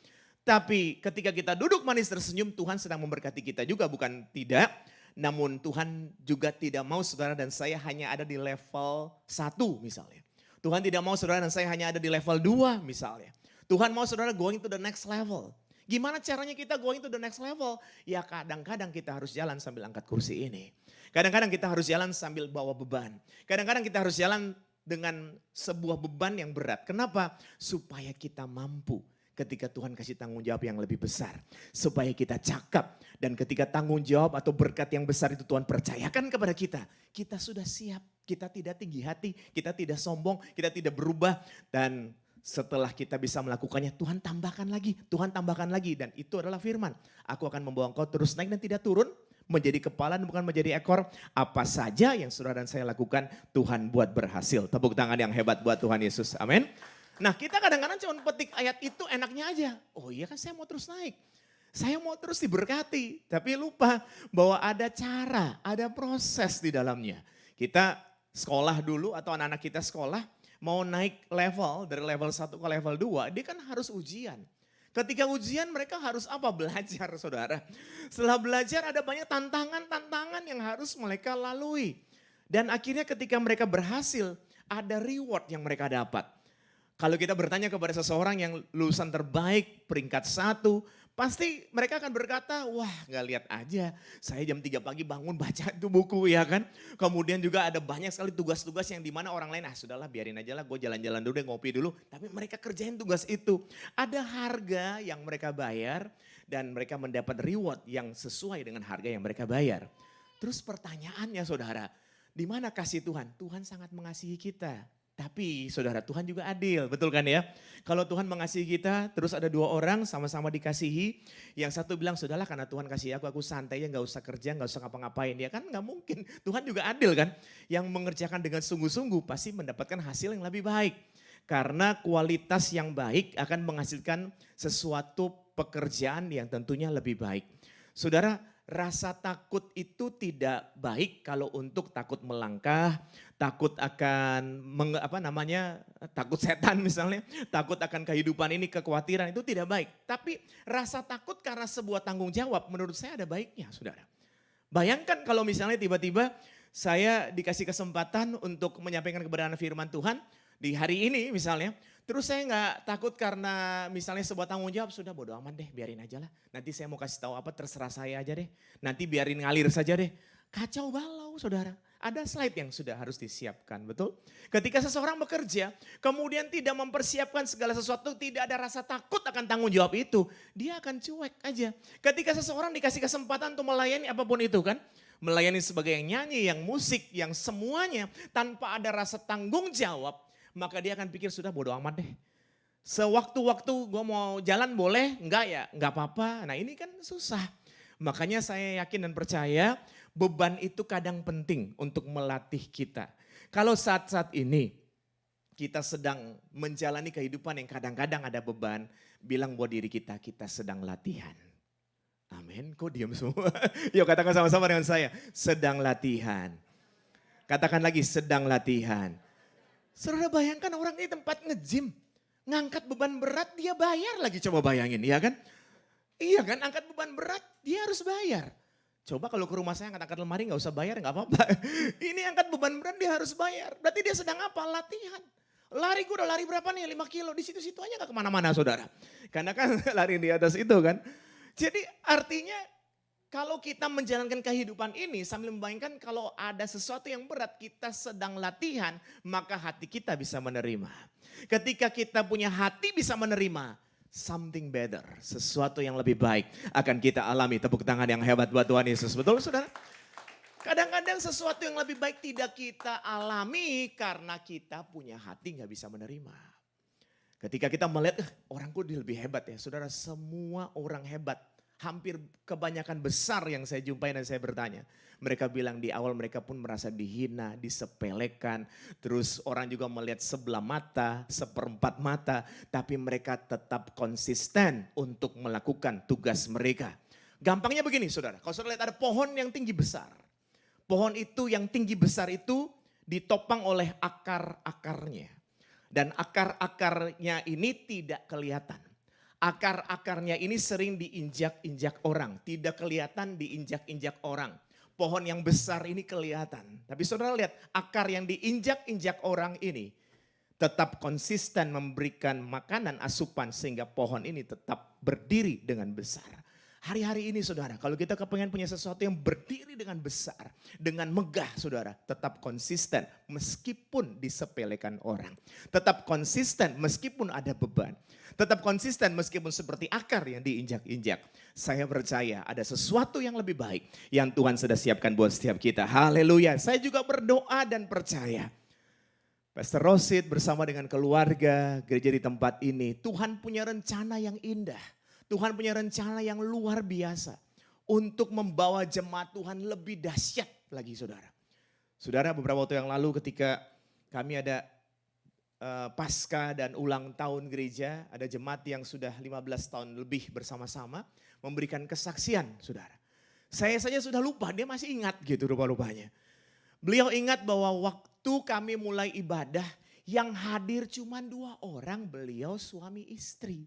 Tapi ketika kita duduk manis tersenyum Tuhan sedang memberkati kita juga, bukan tidak. Namun Tuhan juga tidak mau saudara dan saya hanya ada di level 1 misalnya. Tuhan tidak mau saudara dan saya hanya ada di level 2 misalnya. Tuhan mau saudara going to the next level. Gimana caranya kita going to the next level? Ya kadang-kadang kita harus jalan sambil angkat kursi ini. Kadang-kadang kita harus jalan sambil bawa beban. Kadang-kadang kita harus jalan dengan sebuah beban yang berat. Kenapa? Supaya kita mampu ketika Tuhan kasih tanggung jawab yang lebih besar. Supaya kita cakap. Dan ketika tanggung jawab atau berkat yang besar itu Tuhan percayakan kepada kita. Kita sudah siap. Kita tidak tinggi hati. Kita tidak sombong. Kita tidak berubah. Dan setelah kita bisa melakukannya Tuhan tambahkan lagi. Tuhan tambahkan lagi. Dan itu adalah firman. Aku akan membawa engkau terus naik dan tidak turun. Menjadi kepala dan bukan menjadi ekor. Apa saja yang saudara dan saya lakukan Tuhan buat berhasil. Tepuk tangan yang hebat buat Tuhan Yesus. Amin. Nah kita kadang-kadang cuma petik ayat itu enaknya aja. Oh iya kan saya mau terus naik. Saya mau terus diberkati. Tapi lupa bahwa ada cara, ada proses di dalamnya. Kita sekolah dulu atau anak-anak kita sekolah. mau naik level dari level 1 ke level 2, dia kan harus ujian. Ketika ujian mereka harus apa? Belajar, saudara. Setelah belajar ada banyak tantangan-tantangan yang harus mereka lalui. Dan akhirnya ketika mereka berhasil, ada reward yang mereka dapat. Kalau kita bertanya kepada seseorang yang lulusan terbaik, peringkat 1, pasti mereka akan berkata, wah gak lihat aja, saya jam 3 pagi bangun baca itu buku ya kan. Kemudian juga ada banyak sekali tugas-tugas yang dimana orang lain, sudahlah biarin aja lah, gue jalan-jalan dulu deh, ngopi dulu. Tapi mereka kerjain tugas itu. Ada harga yang mereka bayar dan mereka mendapat reward yang sesuai dengan harga yang mereka bayar. Terus pertanyaannya saudara, di mana kasih Tuhan? Tuhan sangat mengasihi kita. Tapi saudara, Tuhan juga adil, betul kan ya? Kalau Tuhan mengasihi kita, terus ada 2 orang sama-sama dikasihi. Yang satu bilang, sudahlah karena Tuhan kasih aku santai ya, gak usah kerja, gak usah ngapa-ngapain. Ya kan gak mungkin, Tuhan juga adil kan? Yang mengerjakan dengan sungguh-sungguh pasti mendapatkan hasil yang lebih baik. Karena kualitas yang baik akan menghasilkan sesuatu pekerjaan yang tentunya lebih baik. Saudara, rasa takut itu tidak baik kalau untuk takut melangkah, takut akan takut setan misalnya, takut akan kehidupan ini, kekhawatiran itu tidak baik. Tapi rasa takut karena sebuah tanggung jawab menurut saya ada baiknya, saudara. Bayangkan kalau misalnya tiba-tiba saya dikasih kesempatan untuk menyampaikan kebenaran firman Tuhan di hari ini misalnya. Terus saya nggak takut karena misalnya sebuah tanggung jawab, sudah bodo amat deh, biarin aja lah. Nanti saya mau kasih tahu apa terserah saya aja deh. Nanti biarin ngalir saja deh. Kacau balau saudara. Ada slide yang sudah harus disiapkan, betul? Ketika seseorang bekerja, kemudian tidak mempersiapkan segala sesuatu, tidak ada rasa takut akan tanggung jawab itu, dia akan cuek aja. Ketika seseorang dikasih kesempatan untuk melayani apapun itu kan, melayani sebagai yang nyanyi, yang musik, yang semuanya tanpa ada rasa tanggung jawab, maka dia akan pikir sudah bodo amat deh. Sewaktu-waktu gue mau jalan boleh, enggak ya, enggak apa-apa. Nah ini kan susah. Makanya saya yakin dan percaya beban itu kadang penting untuk melatih kita. Kalau saat-saat ini kita sedang menjalani kehidupan yang kadang-kadang ada beban, bilang buat diri kita, kita sedang latihan. Amin, kok diam semua? Yuk katakan sama-sama dengan saya, sedang latihan. Katakan lagi, sedang latihan. Saudara bayangkan orang di tempat nge-gym, ngangkat beban berat dia bayar lagi, coba bayangin ya kan. Iya kan, angkat beban berat dia harus bayar. Coba kalau ke rumah saya angkat lemari gak usah bayar, gak apa-apa. Ini angkat beban berat dia harus bayar, berarti dia sedang apa? Latihan. Lari gue udah lari berapa nih, 5 kilo, di situ-situ aja gak kemana-mana saudara. Karena kan lari di atas itu kan. Jadi artinya kalau kita menjalankan kehidupan ini sambil membayangkan kalau ada sesuatu yang berat kita sedang latihan, maka hati kita bisa menerima. Ketika kita punya hati bisa menerima, something better, sesuatu yang lebih baik akan kita alami. Tepuk tangan yang hebat buat Tuhan Yesus, betul saudara? Kadang-kadang sesuatu yang lebih baik tidak kita alami karena kita punya hati gak bisa menerima. Ketika kita melihat orang kok dia lebih hebat ya, saudara, semua orang hebat. Hampir kebanyakan besar yang saya jumpai dan saya bertanya. Mereka bilang di awal mereka pun merasa dihina, disepelekan. Terus orang juga melihat sebelah mata, seperempat mata. Tapi mereka tetap konsisten untuk melakukan tugas mereka. Gampangnya begini saudara, kalau saudara lihat ada pohon yang tinggi besar. Pohon itu yang tinggi besar itu ditopang oleh akar-akarnya. Dan akar-akarnya ini tidak kelihatan. Akar-akarnya ini sering diinjak-injak orang. Tidak kelihatan diinjak-injak orang. Pohon yang besar ini kelihatan. Tapi saudara lihat akar yang diinjak-injak orang ini tetap konsisten memberikan makanan asupan sehingga pohon ini tetap berdiri dengan besar. Hari-hari ini saudara, kalau kita kepengen punya sesuatu yang berdiri dengan besar, dengan megah saudara, tetap konsisten meskipun disepelekan orang. Tetap konsisten meskipun ada beban. Tetap konsisten meskipun seperti akar yang diinjak-injak. Saya percaya ada sesuatu yang lebih baik yang Tuhan sudah siapkan buat setiap kita. Haleluya. Saya juga berdoa dan percaya. Pastor Rosid bersama dengan keluarga gereja di tempat ini, Tuhan punya rencana yang indah. Tuhan punya rencana yang luar biasa untuk membawa jemaat Tuhan lebih dahsyat lagi saudara. Saudara beberapa waktu yang lalu ketika kami ada pasca dan ulang tahun gereja, ada jemaat yang sudah 15 tahun lebih bersama-sama memberikan kesaksian saudara. Saya saja sudah lupa, dia masih ingat gitu rupa-rupanya. Beliau ingat bahwa waktu kami mulai ibadah, Yang hadir cuma 2 orang, beliau suami istri.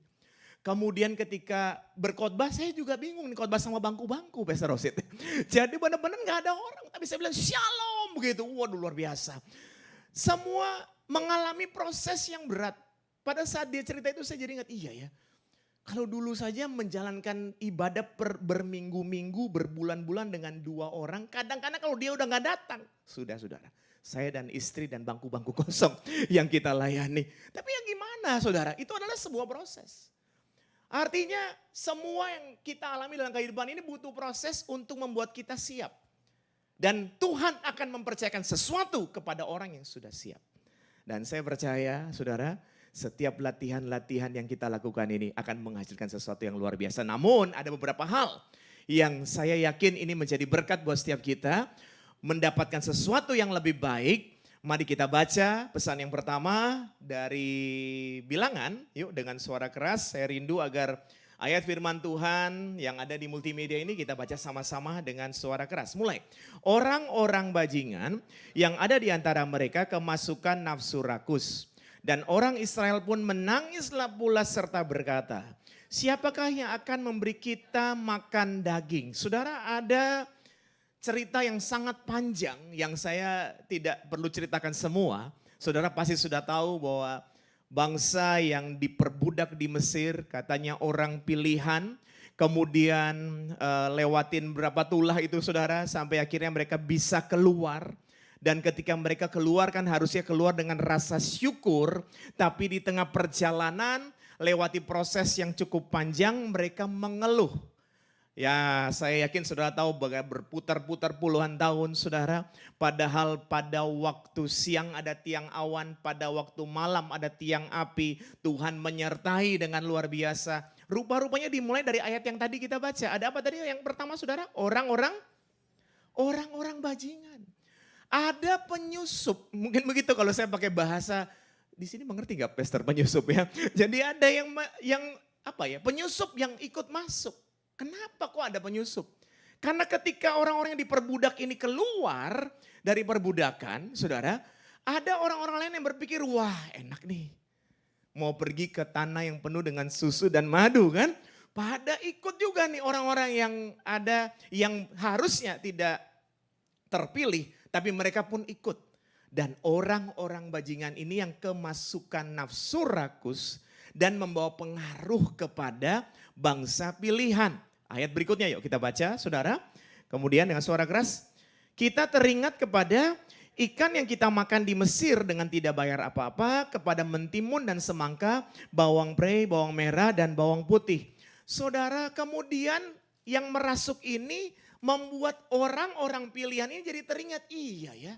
Kemudian ketika berkhotbah saya juga bingung nih khotbah sama bangku-bangku Pastor Rosid. Jadi benar-benar gak ada orang. Tapi saya bilang shalom begitu. Waduh luar biasa. Semua mengalami proses yang berat. Pada saat dia cerita itu saya jadi ingat iya ya. Kalau dulu saja menjalankan ibadah berminggu-minggu, berbulan-bulan dengan 2 orang. Kadang-kadang kalau dia udah gak datang. Sudah saudara. Saya dan istri dan bangku-bangku kosong yang kita layani. Tapi ya gimana saudara? Itu adalah sebuah proses. Artinya semua yang kita alami dalam kehidupan ini butuh proses untuk membuat kita siap. Dan Tuhan akan mempercayakan sesuatu kepada orang yang sudah siap. Dan saya percaya saudara, setiap latihan-latihan yang kita lakukan ini akan menghasilkan sesuatu yang luar biasa. Namun ada beberapa hal yang saya yakin ini menjadi berkat buat setiap kita. Mendapatkan sesuatu yang lebih baik. Mari kita baca pesan yang pertama dari Bilangan. Yuk dengan suara keras, saya rindu agar ayat firman Tuhan yang ada di multimedia ini kita baca sama-sama dengan suara keras. Mulai, orang-orang bajingan yang ada di antara mereka kemasukan nafsu rakus. Dan orang Israel pun menangislah pula serta berkata, siapakah yang akan memberi kita makan daging? Saudara, ada cerita yang sangat panjang yang saya tidak perlu ceritakan semua. Saudara pasti sudah tahu bahwa bangsa yang diperbudak di Mesir katanya orang pilihan. Kemudian lewatin berapa tulah itu saudara sampai akhirnya mereka bisa keluar. Dan ketika mereka keluar kan harusnya keluar dengan rasa syukur. Tapi di tengah perjalanan lewati proses yang cukup panjang mereka mengeluh. Ya saya yakin saudara tahu bagaimana berputar-putar puluhan tahun saudara. Padahal pada waktu siang ada tiang awan, pada waktu malam ada tiang api. Tuhan menyertai dengan luar biasa. Rupa-rupanya dimulai dari ayat yang tadi kita baca. Ada apa tadi yang pertama saudara? Orang-orang bajingan. Ada penyusup, mungkin begitu kalau saya pakai bahasa. Di sini mengerti gak Pastor penyusup ya? Jadi ada yang penyusup yang ikut masuk. Kenapa kok ada penyusup? Karena ketika orang-orang yang diperbudak ini keluar dari perbudakan, saudara, ada orang-orang lain yang berpikir, wah enak nih. Mau pergi ke tanah yang penuh dengan susu dan madu kan. Pada ikut juga nih orang-orang yang ada, yang harusnya tidak terpilih, tapi mereka pun ikut. Dan orang-orang bajingan ini yang kemasukan nafsu rakus dan membawa pengaruh kepada bangsa pilihan. Ayat berikutnya yuk kita baca saudara. Kemudian dengan suara keras. Kita teringat kepada ikan yang kita makan di Mesir dengan tidak bayar apa-apa. Kepada mentimun dan semangka, bawang prei, bawang merah dan bawang putih. Saudara kemudian yang merasuk ini membuat orang-orang pilihan ini jadi teringat. Iya ya.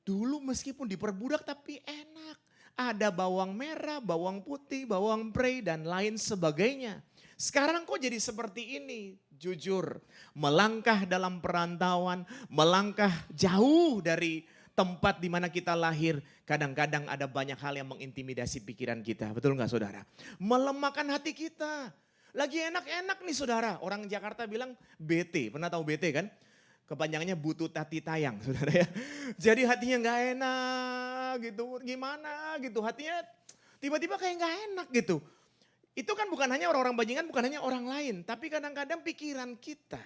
Dulu meskipun diperbudak tapi enak. Ada bawang merah, bawang putih, bawang prei dan lain sebagainya. Sekarang kok jadi seperti ini? Jujur, melangkah dalam perantauan, melangkah jauh dari tempat di mana kita lahir. Kadang-kadang ada banyak hal yang mengintimidasi pikiran kita. Betul nggak saudara? Melemahkan hati kita. Lagi enak-enak nih saudara. Orang Jakarta bilang BT, pernah tahu BT kan? Kepanjangannya butut hati tayang saudara ya. Jadi hatinya nggak enak gitu, gimana gitu. Hatinya tiba-tiba kayak nggak enak gitu. Itu kan bukan hanya orang-orang bajingan, bukan hanya orang lain. Tapi kadang-kadang pikiran kita,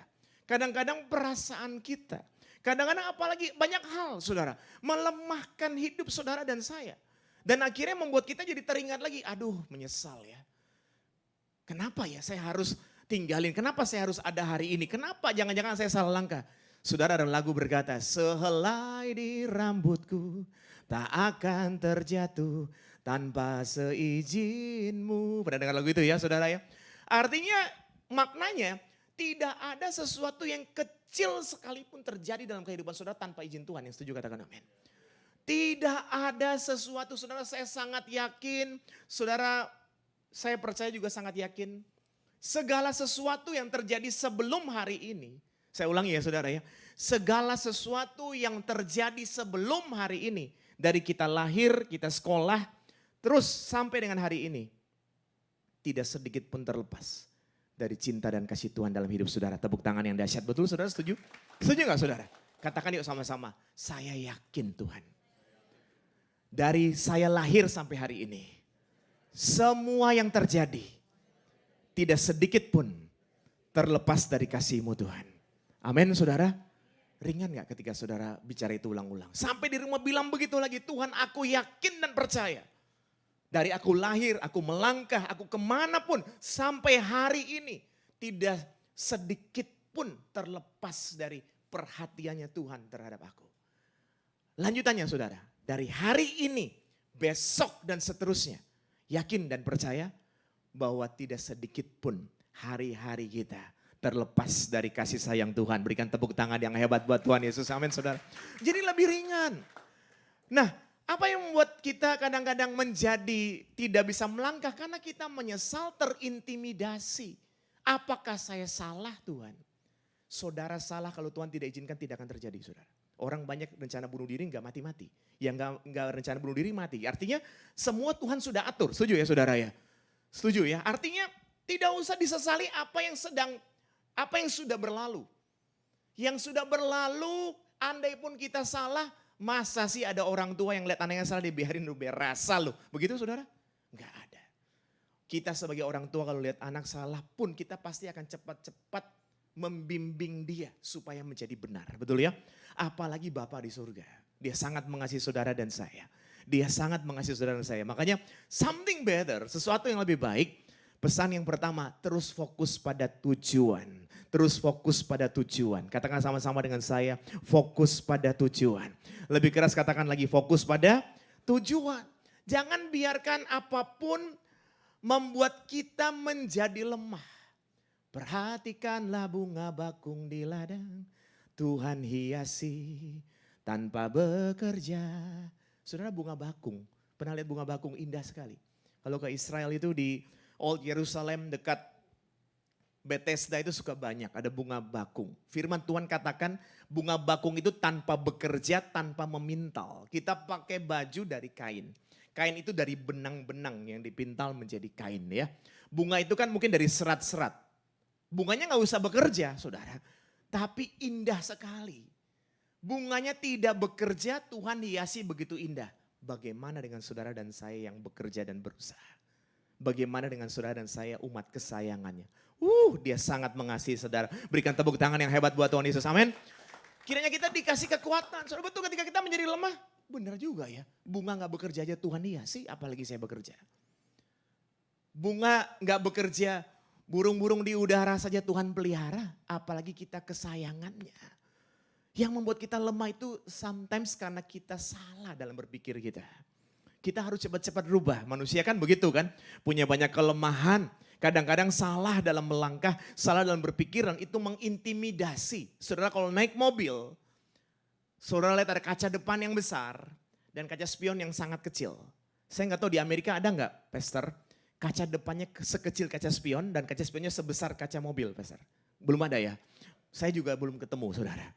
kadang-kadang perasaan kita. Kadang-kadang apalagi banyak hal saudara. Melemahkan hidup saudara dan saya. Dan akhirnya membuat kita jadi teringat lagi, aduh menyesal ya. Kenapa ya saya harus tinggalin, kenapa saya harus ada hari ini, kenapa jangan-jangan saya salah langkah. Saudara ada lagu berkata, sehelai di rambutku tak akan terjatuh tanpa seizinku. Pernah dengar lagu itu ya saudara ya? Artinya maknanya tidak ada sesuatu yang kecil sekalipun terjadi dalam kehidupan saudara tanpa izin Tuhan. Yang setuju katakan amin. Tidak ada sesuatu saudara, saya sangat yakin. Saudara saya percaya juga sangat yakin. Segala sesuatu yang terjadi sebelum hari ini. Saya ulangi ya saudara ya. Segala sesuatu yang terjadi sebelum hari ini. Dari kita lahir, kita sekolah, terus sampai dengan hari ini. Tidak sedikit pun terlepas dari cinta dan kasih Tuhan dalam hidup saudara. Tepuk tangan yang dahsyat. Betul saudara setuju? Setuju gak saudara? Katakan yuk sama-sama. Saya yakin Tuhan. dari saya lahir sampai hari ini, semua yang terjadi tidak sedikit pun terlepas dari kasih-Mu Tuhan. Amin saudara. Ringan gak ketika saudara bicara itu ulang-ulang? Sampai di rumah bilang begitu lagi, Tuhan aku yakin dan percaya. Dari aku lahir, aku melangkah, aku kemanapun sampai hari ini. Tidak sedikit pun terlepas dari perhatiannya Tuhan terhadap aku. Lanjutannya saudara, dari hari ini, besok dan seterusnya. Yakin dan percaya bahwa tidak sedikit pun hari-hari kita terlepas dari kasih sayang Tuhan. Berikan tepuk tangan yang hebat buat Tuhan Yesus. Amin saudara. Jadi lebih ringan. Nah, apa yang membuat kita kadang-kadang menjadi tidak bisa melangkah? Karena kita menyesal, terintimidasi. Apakah saya salah Tuhan? Saudara salah kalau Tuhan tidak izinkan tidak akan terjadi saudara. Orang banyak rencana bunuh diri nggak mati-mati. Yang nggak rencana bunuh diri mati. Artinya semua Tuhan sudah atur. Setuju ya saudara ya? Setuju ya? Artinya tidak usah disesali apa yang sudah berlalu. Yang sudah berlalu, andai pun kita salah, masa sih ada orang tua yang lihat anaknya salah dibiarin lu berasa lu. Begitu saudara? Enggak ada. Kita sebagai orang tua kalau lihat anak salah pun kita pasti akan cepat-cepat membimbing dia supaya menjadi benar. Betul ya? Apalagi Bapa di surga. Dia sangat mengasihi saudara dan saya. Dia sangat mengasihi saudara dan saya. Makanya something better, sesuatu yang lebih baik. Pesan yang pertama, terus fokus pada tujuan. Terus fokus pada tujuan. Katakan sama-sama dengan saya, fokus pada tujuan. Lebih keras katakan lagi, fokus pada tujuan. Jangan biarkan apapun membuat kita menjadi lemah. Perhatikanlah bunga bakung di ladang, Tuhan hiasi tanpa bekerja. Saudara, bunga bakung, pernah lihat bunga bakung indah sekali. Kalau ke Israel itu di Old Jerusalem dekat Bethesda itu suka banyak, ada bunga bakung. Firman Tuhan katakan bunga bakung itu tanpa bekerja, tanpa memintal. Kita pakai baju dari kain. Kain itu dari benang-benang yang dipintal menjadi kain ya. Bunga itu kan mungkin dari serat-serat. Bunganya gak usah bekerja saudara, tapi indah sekali. Bunganya tidak bekerja, Tuhan hiasi begitu indah. Bagaimana dengan saudara dan saya yang bekerja dan berusaha? Bagaimana dengan saudara dan saya umat kesayangannya? Dia sangat mengasihi saudara. Berikan tepuk tangan yang hebat buat Tuhan Yesus. Amin. Kiranya kita dikasih kekuatan. Saudara, betul ketika kita menjadi lemah, benar juga ya. Bunga gak bekerja aja Tuhan hiasi, apalagi saya bekerja. Bunga gak bekerja, burung-burung di udara saja Tuhan pelihara, apalagi kita kesayangannya. Yang membuat kita lemah itu sometimes karena kita salah dalam berpikir kita. Kita harus cepat-cepat rubah. Manusia kan begitu kan, punya banyak kelemahan. Kadang-kadang salah dalam melangkah, salah dalam berpikiran, itu mengintimidasi. Saudara kalau naik mobil, saudara lihat ada kaca depan yang besar dan kaca spion yang sangat kecil. Saya nggak tahu di Amerika ada nggak, Pastor? Kaca depannya sekecil kaca spion dan kaca spionnya sebesar kaca mobil, Pastor. Belum ada ya? Saya juga belum ketemu, saudara.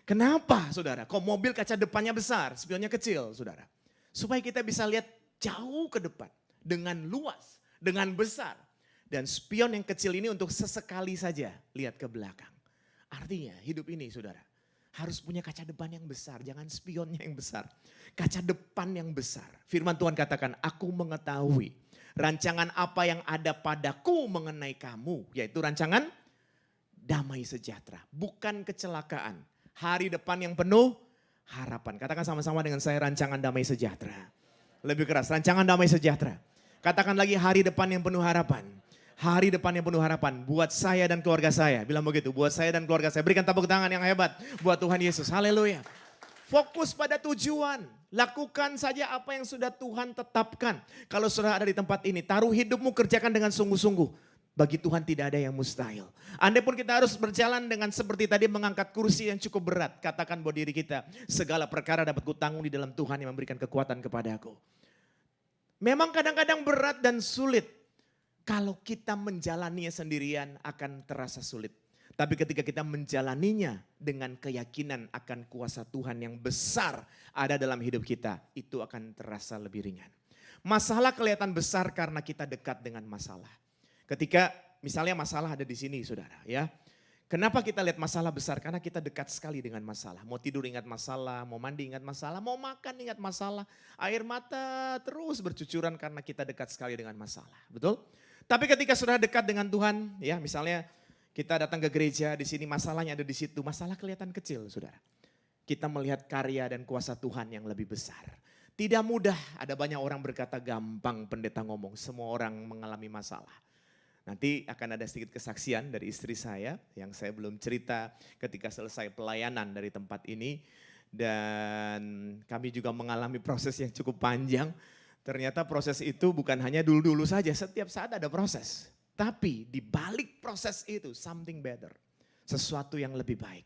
Kenapa, saudara? Kok mobil kaca depannya besar, spionnya kecil, saudara? Supaya kita bisa lihat jauh ke depan dengan luas, dengan besar. Dan spion yang kecil ini untuk sesekali saja lihat ke belakang. Artinya hidup ini, saudara, harus punya kaca depan yang besar, jangan spionnya yang besar. Kaca depan yang besar. Firman Tuhan katakan, aku mengetahui rancangan apa yang ada padaku mengenai kamu, yaitu rancangan damai sejahtera, bukan kecelakaan. Hari depan yang penuh harapan. Katakan sama-sama dengan saya, rancangan damai sejahtera. Lebih keras, rancangan damai sejahtera. Katakan lagi, hari depan yang penuh harapan. Hari depan yang penuh harapan buat saya dan keluarga saya. Bilang begitu, buat saya dan keluarga saya. Berikan tepuk tangan yang hebat buat Tuhan Yesus. Haleluya. Fokus pada tujuan. Lakukan saja apa yang sudah Tuhan tetapkan. Kalau saudara ada di tempat ini, taruh hidupmu, kerjakan dengan sungguh-sungguh. Bagi Tuhan tidak ada yang mustahil. Andai pun kita harus berjalan dengan seperti tadi mengangkat kursi yang cukup berat. Katakan buat diri kita, segala perkara dapat kutanggung di dalam Tuhan yang memberikan kekuatan kepadaku. Memang kadang-kadang berat dan sulit. Kalau kita menjalaninya sendirian akan terasa sulit. Tapi ketika kita menjalaninya dengan keyakinan akan kuasa Tuhan yang besar ada dalam hidup kita, itu akan terasa lebih ringan. Masalah kelihatan besar karena kita dekat dengan masalah. Ketika misalnya masalah ada di sini, saudara, ya. Kenapa kita lihat masalah besar? Karena kita dekat sekali dengan masalah. Mau tidur ingat masalah, mau mandi ingat masalah, mau makan ingat masalah. Air mata terus bercucuran karena kita dekat sekali dengan masalah. Betul? Tapi ketika sudah dekat dengan Tuhan, ya misalnya kita datang ke gereja, di sini masalahnya ada di situ. Masalah kelihatan kecil, saudara. Kita melihat karya dan kuasa Tuhan yang lebih besar. Tidak mudah, ada banyak orang berkata gampang pendeta ngomong. Semua orang mengalami masalah. Nanti akan ada sedikit kesaksian dari istri saya yang saya belum cerita ketika selesai pelayanan dari tempat ini. Dan kami juga mengalami proses yang cukup panjang. Ternyata proses itu bukan hanya dulu-dulu saja, setiap saat ada proses. Tapi di balik proses itu something better, sesuatu yang lebih baik.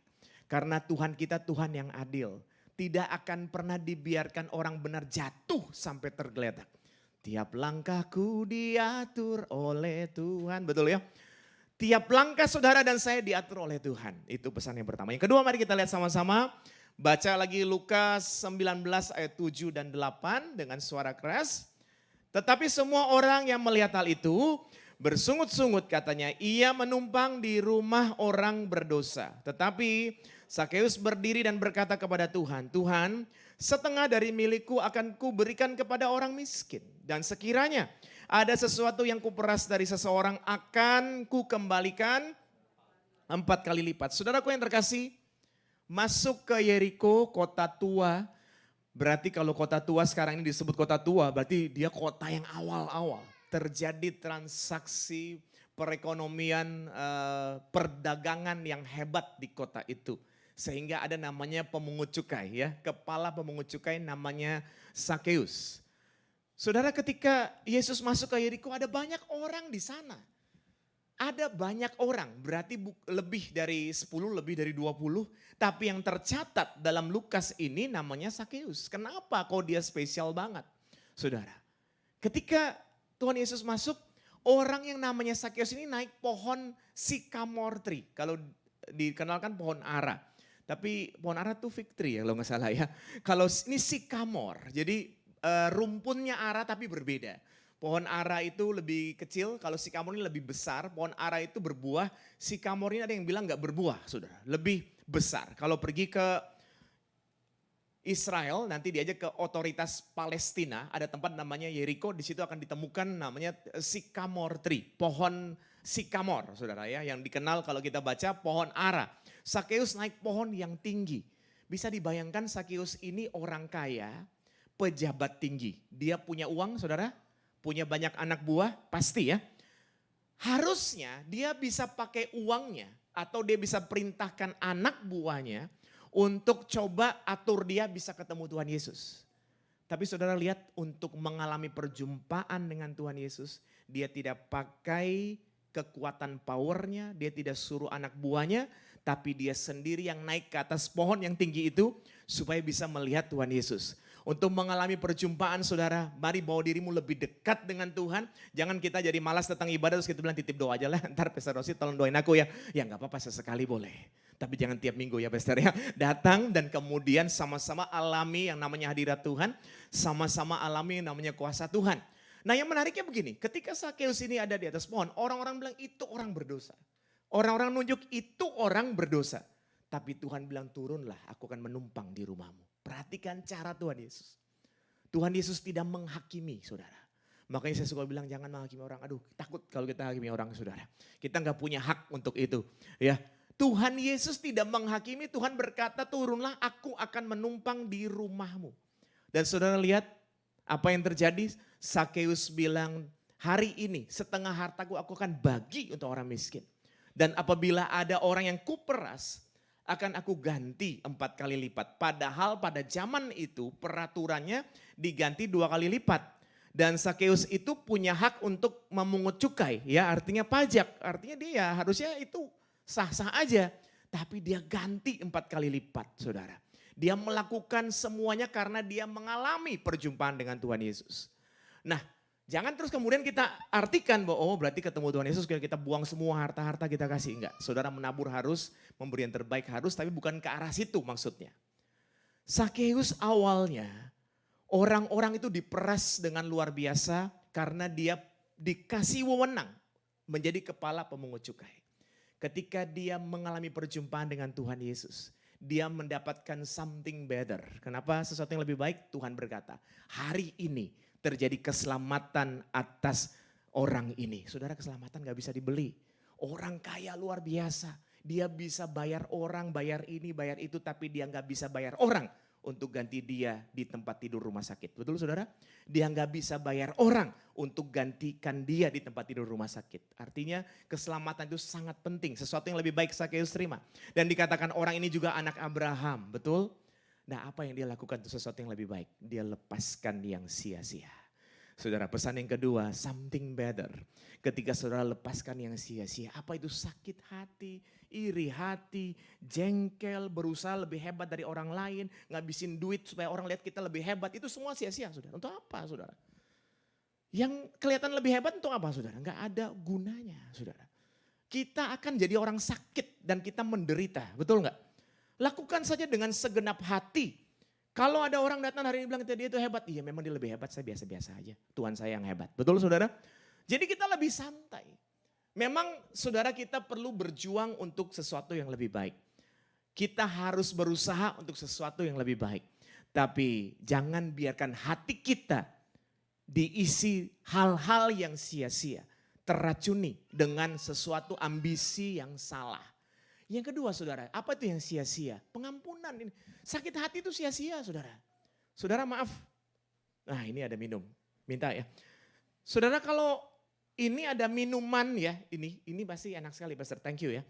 Karena Tuhan kita Tuhan yang adil, tidak akan pernah dibiarkan orang benar jatuh sampai tergeletak. Tiap langkahku diatur oleh Tuhan, betul ya? Tiap langkah saudara dan saya diatur oleh Tuhan. Itu pesan yang pertama. Yang kedua mari kita lihat sama-sama. Baca lagi Lukas 19 ayat 7 dan 8 dengan suara keras. Tetapi semua orang yang melihat hal itu bersungut-sungut katanya. Ia menumpang di rumah orang berdosa. Tetapi Sakeus berdiri dan berkata kepada Tuhan, Tuhan, setengah dari milikku akan kuberikan kepada orang miskin. Dan sekiranya ada sesuatu yang kuperas dari seseorang akan kukembalikan 4 kali lipat. Saudaraku yang terkasih, masuk ke Yeriko, kota tua. Berarti kalau kota tua sekarang ini disebut kota tua, berarti dia kota yang awal-awal. Terjadi transaksi perekonomian, perdagangan yang hebat di kota itu. Sehingga ada namanya pemungut cukai ya, kepala pemungut cukai namanya Sakeus. Saudara ketika Yesus masuk ke Yeriko ada banyak orang di sana. Ada banyak orang, berarti lebih dari 10, lebih dari 20. Tapi yang tercatat dalam Lukas ini namanya Sakeus. Kenapa kok dia spesial banget? Saudara, ketika Tuhan Yesus masuk, orang yang namanya Sakeus ini naik pohon sycamore tree. Kalau dikenalkan pohon ara. Tapi pohon ara tuh fig tree ya kalau nggak salah ya. Kalau ini sycamore, jadi rumpunnya ara tapi berbeda. Pohon ara itu lebih kecil, kalau sycamore ini lebih besar. Pohon ara itu berbuah, sycamore ini ada yang bilang nggak berbuah, saudara. Lebih besar. Kalau pergi ke Israel, nanti diajak ke otoritas Palestina, ada tempat namanya Yeriko, di situ akan ditemukan namanya sycamore tree, pohon sycamore, saudara ya, yang dikenal kalau kita baca pohon ara. Sakeus naik pohon yang tinggi. Bisa dibayangkan Sakeus ini orang kaya, pejabat tinggi. Dia punya uang, saudara, punya banyak anak buah, pasti ya. Harusnya dia bisa pakai uangnya atau dia bisa perintahkan anak buahnya untuk coba atur dia bisa ketemu Tuhan Yesus. Tapi saudara lihat untuk mengalami perjumpaan dengan Tuhan Yesus, dia tidak pakai kekuatan powernya, dia tidak suruh anak buahnya, tapi dia sendiri yang naik ke atas pohon yang tinggi itu supaya bisa melihat Tuhan Yesus. Untuk mengalami perjumpaan saudara, mari bawa dirimu lebih dekat dengan Tuhan. Jangan kita jadi malas datang ibadah terus kita bilang titip doa aja lah. Ntar Pastor Rosi tolong doain aku ya. Ya gak apa-apa sesekali boleh. Tapi jangan tiap minggu ya Pastor ya. Datang dan kemudian sama-sama alami yang namanya hadirat Tuhan. Sama-sama alami yang namanya kuasa Tuhan. Nah yang menariknya begini, ketika Sakeus ini ada di atas pohon, orang-orang bilang itu orang berdosa. Orang-orang nunjuk itu orang berdosa. Tapi Tuhan bilang turunlah aku akan menumpang di rumahmu. Perhatikan cara Tuhan Yesus. Tuhan Yesus tidak menghakimi saudara. Makanya saya suka bilang jangan menghakimi orang. Aduh takut kalau kita hakimi orang saudara. Kita nggak punya hak untuk itu. Ya, Tuhan Yesus tidak menghakimi. Tuhan berkata turunlah aku akan menumpang di rumahmu. Dan saudara lihat apa yang terjadi. Sakeus bilang hari ini setengah hartaku aku akan bagi untuk orang miskin. Dan apabila ada orang yang kuperas, akan aku ganti 4 kali lipat. Padahal pada zaman itu peraturannya diganti 2 kali lipat. Dan Sakeus itu punya hak untuk memungut cukai, ya artinya pajak. Artinya dia harusnya itu sah-sah aja. Tapi dia ganti 4 kali lipat saudara. Dia melakukan semuanya karena dia mengalami perjumpaan dengan Tuhan Yesus. Nah, jangan terus kemudian kita artikan bahwa oh berarti ketemu Tuhan Yesus kita buang semua harta-harta kita kasih. Enggak, saudara menabur harus, memberi yang terbaik harus, tapi bukan ke arah situ maksudnya. Sakeus awalnya orang-orang itu diperas dengan luar biasa karena dia dikasih wewenang menjadi kepala pemungut cukai. ketika dia mengalami perjumpaan dengan Tuhan Yesus, dia mendapatkan something better. Kenapa sesuatu yang lebih baik? Tuhan berkata, hari ini terjadi keselamatan atas orang ini. Saudara, keselamatan gak bisa dibeli. Orang kaya luar biasa. Dia bisa bayar orang, bayar ini, bayar itu, tapi dia gak bisa bayar orang untuk ganti dia di tempat tidur rumah sakit. Betul saudara? Dia gak bisa bayar orang untuk gantikan dia di tempat tidur rumah sakit. Artinya keselamatan itu sangat penting. Sesuatu yang lebih baik Sakeus terima. Dan dikatakan orang ini juga anak Abraham. Betul? Nah, apa yang dia lakukan itu sesuatu yang lebih baik. Dia lepaskan yang sia-sia. Saudara, pesan yang kedua, something better. Ketika saudara lepaskan yang sia-sia, apa itu sakit hati, iri hati, jengkel, berusaha lebih hebat dari orang lain, ngabisin duit supaya orang lihat kita lebih hebat, itu semua sia-sia saudara. Untuk apa saudara? Yang kelihatan lebih hebat untuk apa saudara? Enggak ada gunanya saudara. Kita akan jadi orang sakit dan kita menderita, betul enggak? Lakukan saja dengan segenap hati. Kalau ada orang datang hari ini bilang dia itu hebat, iya memang dia lebih hebat, saya biasa-biasa aja. Tuhan saya yang hebat, betul saudara? Jadi kita lebih santai. Memang saudara kita perlu berjuang untuk sesuatu yang lebih baik. Kita harus berusaha untuk sesuatu yang lebih baik. Tapi jangan biarkan hati kita diisi hal-hal yang sia-sia. Terracuni dengan sesuatu ambisi yang salah. Yang kedua saudara, apa itu yang sia-sia? Pengampunan ini. Sakit hati itu sia-sia saudara. Saudara maaf. Nah ini ada minum, minta ya. Saudara kalau ini ada minuman ya, ini pasti enak sekali Pastor, thank you ya.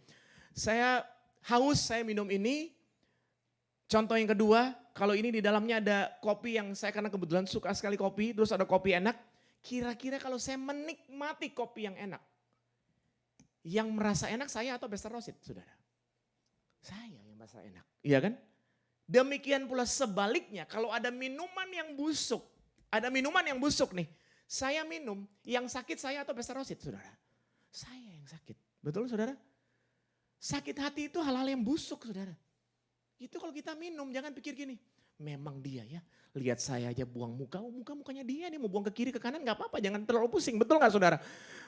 Saya haus, saya minum ini. Contoh yang kedua, kalau ini di dalamnya ada kopi yang saya karena kebetulan suka sekali kopi, terus ada kopi enak. Kira-kira kalau saya menikmati kopi yang enak. Yang merasa enak saya atau Pastor Rosid saudara? Saya yang merasa enak, iya kan? Demikian pula sebaliknya, kalau ada minuman yang busuk, nih, saya minum, yang sakit saya atau Pastor Rosid, saudara? Saya yang sakit, betul saudara? Sakit hati itu hal-hal yang busuk, saudara. Itu kalau kita minum, jangan pikir gini, memang dia ya, lihat saya aja buang mukanya dia nih, mau buang ke kiri ke kanan gak apa-apa, jangan terlalu pusing, betul gak saudara?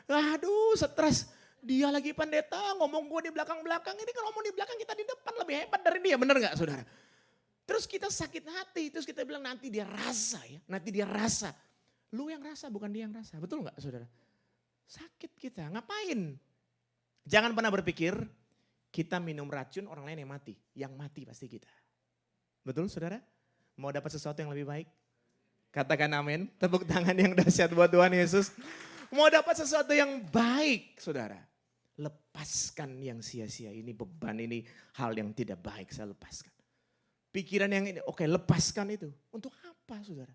Aduh, stres. Dia lagi pendeta ngomong gue di belakang-belakang. Ini kalau ngomong di belakang kita di depan lebih hebat dari dia. Benar gak saudara? Terus kita sakit hati. Terus kita bilang nanti dia rasa ya. Nanti dia rasa. Lu yang rasa bukan dia yang rasa. Betul gak saudara? Sakit kita. Ngapain? Jangan pernah berpikir kita minum racun orang lain yang mati. Yang mati pasti kita. Betul saudara? Mau dapat sesuatu yang lebih baik? Katakan amin. Tepuk tangan yang dahsyat buat Tuhan Yesus. Mau dapat sesuatu yang baik saudara. Lepaskan yang sia-sia ini, beban ini, hal yang tidak baik saya lepaskan. Pikiran yang ini, oke lepaskan itu. Untuk apa saudara?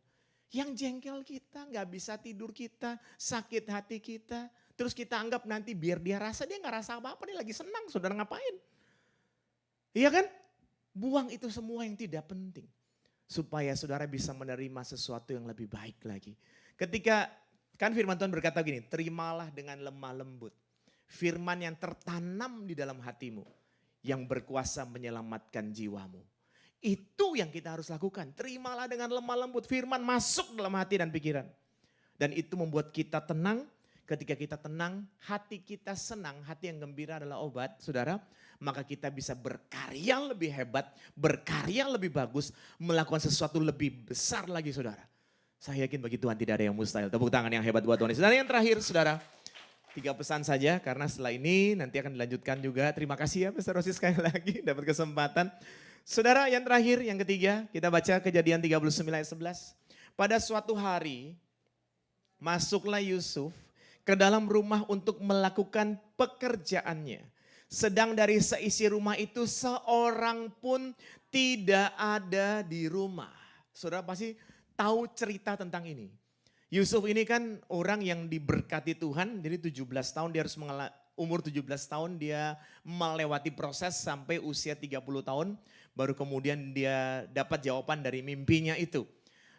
Yang jengkel kita, gak bisa tidur kita, sakit hati kita. Terus kita anggap nanti biar dia rasa, dia gak rasa apa-apa, dia lagi senang, saudara ngapain? Iya kan? Buang itu semua yang tidak penting. Supaya saudara bisa menerima sesuatu yang lebih baik lagi. Ketika, kan firman Tuhan berkata gini, terimalah dengan lemah lembut. Firman yang tertanam di dalam hatimu, yang berkuasa menyelamatkan jiwamu. Itu yang kita harus lakukan. Terimalah dengan lemah lembut. Firman masuk dalam hati dan pikiran. Dan itu membuat kita tenang. Ketika kita tenang, hati kita senang. Hati yang gembira adalah obat, saudara. Maka kita bisa berkarya lebih hebat, berkarya lebih bagus, melakukan sesuatu lebih besar lagi, saudara. Saya yakin bagi Tuhan tidak ada yang mustahil. Tepuk tangan yang hebat buat Tuhan. Saudara, yang terakhir, saudara. 3 pesan saja karena setelah ini nanti akan dilanjutkan juga. Terima kasih ya Pastor Rosi sekali lagi dapat kesempatan. Saudara yang terakhir, yang ketiga kita baca Kejadian 39 ayat 11. Pada suatu hari masuklah Yusuf ke dalam rumah untuk melakukan pekerjaannya. Sedang dari seisi rumah itu seorang pun tidak ada di rumah. Saudara pasti tahu cerita tentang ini. Yusuf ini kan orang yang diberkati Tuhan, jadi 17 tahun dia harus umur 17 tahun dia melewati proses sampai usia 30 tahun, baru kemudian dia dapat jawaban dari mimpinya itu.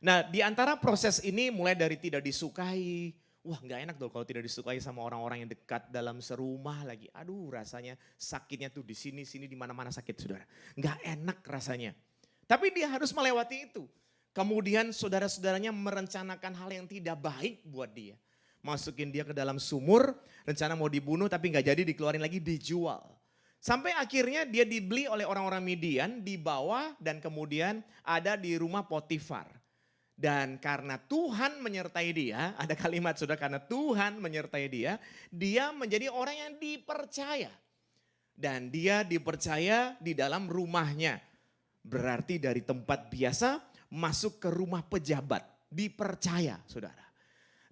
Nah di antara proses ini mulai dari tidak disukai, wah gak enak dong kalau tidak disukai sama orang-orang yang dekat dalam serumah lagi. Aduh rasanya sakitnya tuh di sini di mana-mana sakit saudara. Gak enak rasanya, tapi dia harus melewati itu. Kemudian saudara-saudaranya merencanakan hal yang tidak baik buat dia. masukin dia ke dalam sumur, rencana mau dibunuh tapi nggak jadi, dikeluarin lagi, dijual. Sampai akhirnya dia dibeli oleh orang-orang Midian, dibawa dan kemudian ada di rumah Potifar. Dan karena Tuhan menyertai dia, ada kalimat sudah, karena Tuhan menyertai dia menjadi orang yang dipercaya. Dan dia dipercaya di dalam rumahnya. Berarti dari tempat biasa masuk ke rumah pejabat, dipercaya saudara.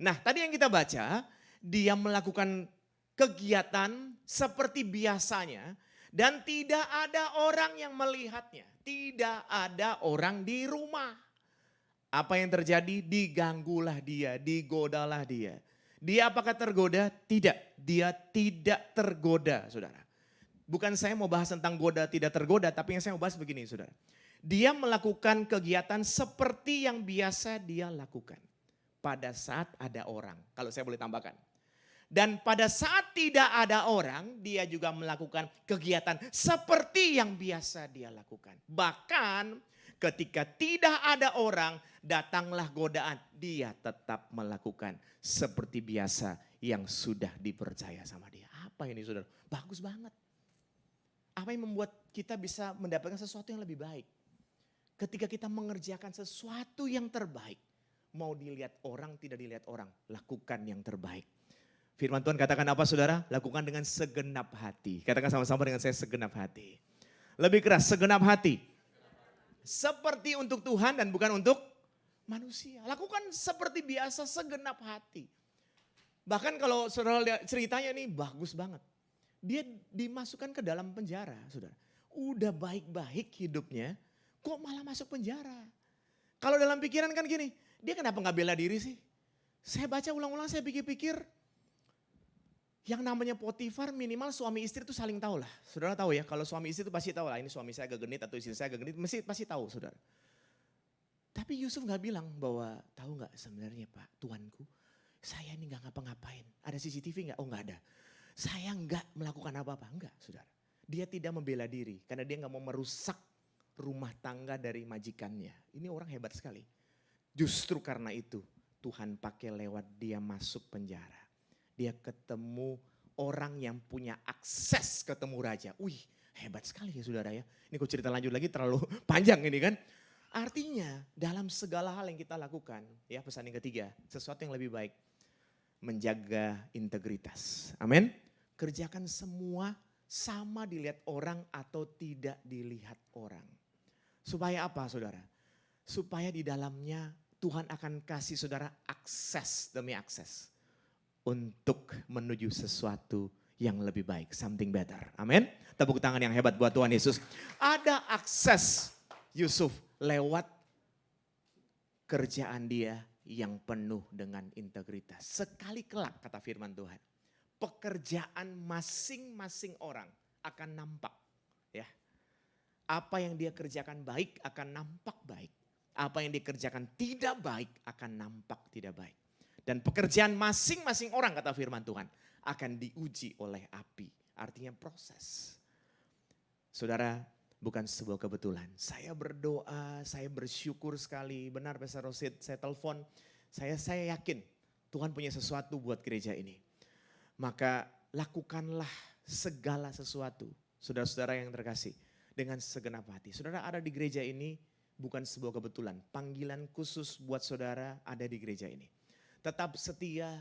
Nah tadi yang kita baca, dia melakukan kegiatan seperti biasanya dan tidak ada orang yang melihatnya. Tidak ada orang di rumah. Apa yang terjadi? Diganggulah dia, digodalah dia. Dia apakah tergoda? Tidak, dia tidak tergoda saudara. Bukan saya mau bahas tentang goda tidak tergoda, tapi yang saya mau bahas begini saudara. Dia melakukan kegiatan seperti yang biasa dia lakukan. Pada saat ada orang, kalau saya boleh tambahkan. Dan pada saat tidak ada orang, dia juga melakukan kegiatan seperti yang biasa dia lakukan. Bahkan ketika tidak ada orang, datanglah godaan, dia tetap melakukan seperti biasa yang sudah dipercaya sama dia. Apa ini saudara? Bagus banget. Apa yang membuat kita bisa mendapatkan sesuatu yang lebih baik? Ketika kita mengerjakan sesuatu yang terbaik, mau dilihat orang, tidak dilihat orang, lakukan yang terbaik. Firman Tuhan katakan apa saudara? Lakukan dengan segenap hati. Katakan sama-sama dengan saya, segenap hati. Lebih keras, segenap hati. Seperti untuk Tuhan dan bukan untuk manusia. Lakukan seperti biasa, segenap hati. Bahkan kalau saudara lihat ceritanya ini bagus banget. Dia dimasukkan ke dalam penjara, saudara. Udah baik-baik hidupnya, kok malah masuk penjara? Kalau dalam pikiran kan gini, dia kenapa nggak bela diri sih? Saya baca ulang-ulang, saya pikir-pikir, yang namanya Potifar minimal suami istri itu saling tahu lah. Saudara tahu ya, kalau suami istri itu pasti tahu lah, ini suami saya agak genit atau istri saya agak genit, pasti tahu saudara. Tapi Yusuf nggak bilang bahwa, tahu nggak sebenarnya Pak, tuanku, saya ini nggak ngapa-ngapain. Ada CCTV nggak? Oh nggak ada. Saya enggak melakukan apa-apa, enggak saudara. Dia tidak membela diri karena dia enggak mau merusak rumah tangga dari majikannya. Ini orang hebat sekali. Justru karena itu Tuhan pakai lewat dia masuk penjara. Dia ketemu orang yang punya akses ketemu raja. Wih hebat sekali ya saudara ya. Ini kok cerita lanjut lagi terlalu panjang ini kan. Artinya dalam segala hal yang kita lakukan, ya pesan yang ketiga, sesuatu yang lebih baik. Menjaga integritas. Amin. Kerjakan semua sama dilihat orang atau tidak dilihat orang. Supaya apa saudara? Supaya di dalamnya Tuhan akan kasih saudara akses demi akses. Untuk menuju sesuatu yang lebih baik. Something better. Amin. Tepuk tangan yang hebat buat Tuhan Yesus. Ada akses Yusuf lewat kerjaan dia yang penuh dengan integritas. Sekali kelak kata firman Tuhan. Pekerjaan masing-masing orang akan nampak. Ya. Apa yang dia kerjakan baik akan nampak baik. Apa yang dikerjakan tidak baik akan nampak tidak baik. Dan pekerjaan masing-masing orang kata firman Tuhan akan diuji oleh api. Artinya proses. Saudara, bukan sebuah kebetulan. Saya berdoa, saya bersyukur sekali. Benar Pastor Rosid, saya telepon. Saya yakin Tuhan punya sesuatu buat gereja ini. Maka lakukanlah segala sesuatu. Saudara-saudara yang terkasih. Dengan segenap hati. Saudara ada di gereja ini bukan sebuah kebetulan. Panggilan khusus buat saudara ada di gereja ini. Tetap setia,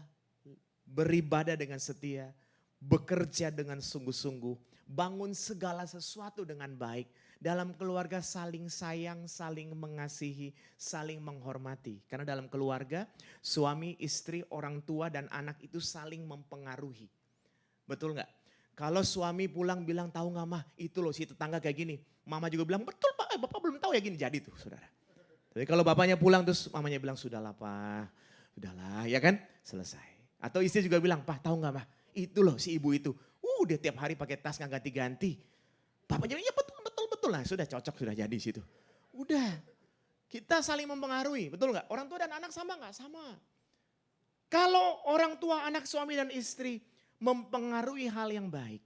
beribadah dengan setia, bekerja dengan sungguh-sungguh, bangun segala sesuatu dengan baik. Dalam keluarga saling sayang, saling mengasihi, saling menghormati. Karena dalam keluarga suami, istri, orang tua dan anak itu saling mempengaruhi. Betul nggak? Kalau suami pulang bilang tahu nggak mah itu loh si tetangga kayak gini. Mama juga bilang betul pak, bapak belum tahu ya gini jadi tuh saudara. Tapi kalau bapaknya pulang terus mamanya bilang sudahlah pak, udahlah ya kan selesai. Atau istri juga bilang pak tahu nggak mah itu loh si ibu itu. Dia tiap hari pakai tas nggak ganti-ganti. Bapaknya bilang ya betul lah sudah cocok sudah jadi situ. Udah kita saling mempengaruhi betul nggak? Orang tua dan anak sama nggak? Sama. Kalau orang tua, anak, suami dan istri mempengaruhi hal yang baik,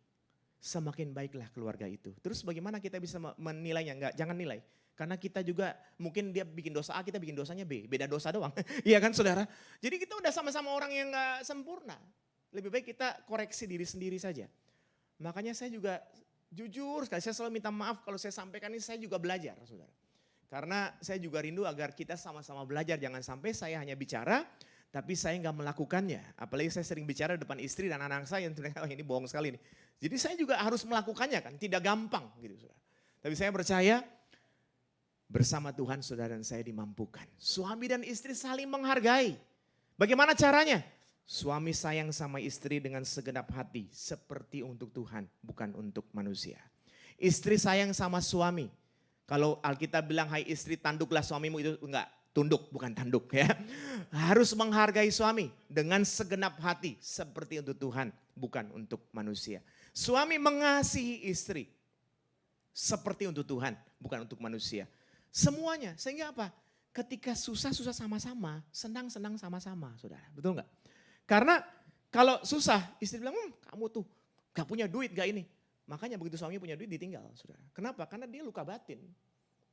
semakin baiklah keluarga itu. Terus bagaimana kita bisa menilainya? Enggak, jangan nilai. Karena kita juga mungkin dia bikin dosa A, kita bikin dosanya B. Beda dosa doang. Iya kan saudara? Jadi kita udah sama-sama orang yang gak sempurna. Lebih baik kita koreksi diri sendiri saja. Makanya saya juga jujur sekali, saya selalu minta maaf kalau saya sampaikan ini, saya juga belajar saudara. Karena saya juga rindu agar kita sama-sama belajar. Jangan sampai saya hanya bicara, tapi saya nggak melakukannya. Apalagi saya sering bicara depan istri dan anak saya, yang oh, ini bohong sekali nih. Jadi saya juga harus melakukannya kan, tidak gampang gitu saudara. Tapi saya percaya bersama Tuhan saudara dan saya dimampukan. Suami dan istri saling menghargai. Bagaimana caranya? Suami sayang sama istri dengan segenap hati seperti untuk Tuhan, bukan untuk manusia. Istri sayang sama suami. Kalau Alkitab bilang, hai istri tanduklah suamimu, itu enggak, tunduk bukan tanduk ya. Harus menghargai suami dengan segenap hati seperti untuk Tuhan, bukan untuk manusia. Suami mengasihi istri seperti untuk Tuhan, bukan untuk manusia. Semuanya, sehingga apa? Ketika susah-susah sama-sama, senang-senang sama-sama, saudara. Betul enggak? Karena kalau susah, istri bilang, kamu tuh gak punya duit gak ini. Makanya begitu suami punya duit ditinggal, saudara. Kenapa? Karena dia luka batin.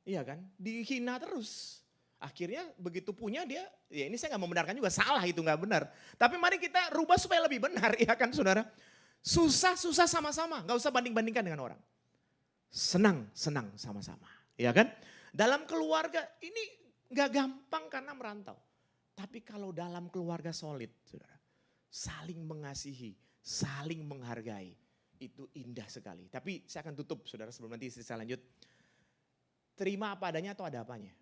Iya kan? Dihina terus. Akhirnya begitu punya dia, ya ini saya gak membenarkan juga, salah itu gak benar. Tapi mari kita rubah supaya lebih benar, ya kan saudara. Susah-susah sama-sama, gak usah banding-bandingkan dengan orang. Senang-senang sama-sama, ya kan? Dalam keluarga ini gak gampang karena merantau. Tapi kalau dalam keluarga solid, saudara, saling mengasihi, saling menghargai, itu indah sekali. Tapi saya akan tutup saudara sebelum nanti istri saya lanjut. Terima apa adanya atau ada apanya?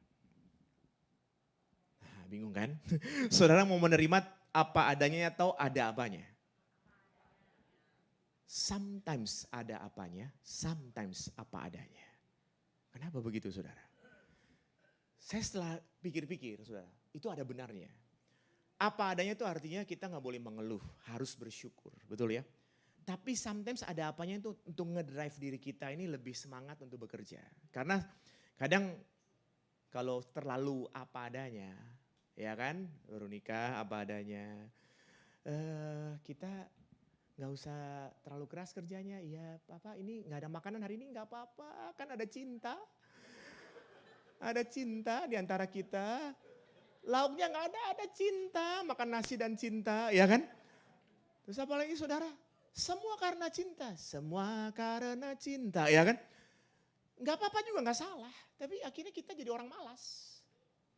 Nah, bingung kan? Saudara mau menerima apa adanya atau ada apanya? Sometimes ada apanya, sometimes apa adanya. Kenapa begitu saudara? Saya setelah pikir-pikir saudara, itu ada benarnya. Apa adanya itu artinya kita gak boleh mengeluh, harus bersyukur, betul ya? Tapi sometimes ada apanya itu untuk ngedrive diri kita ini lebih semangat untuk bekerja. Karena kadang kalau terlalu apa adanya, ya kan, baru nikah apa adanya. Kita gak usah terlalu keras kerjanya, iya papa ini gak ada makanan hari ini gak apa-apa, kan ada cinta. Ada cinta di antara kita. Lauknya gak ada cinta, makan nasi dan cinta, ya kan? Terus apa lagi saudara? Semua karena cinta, semua karena cinta, ya kan? Gak apa-apa juga gak salah, tapi akhirnya kita jadi orang malas.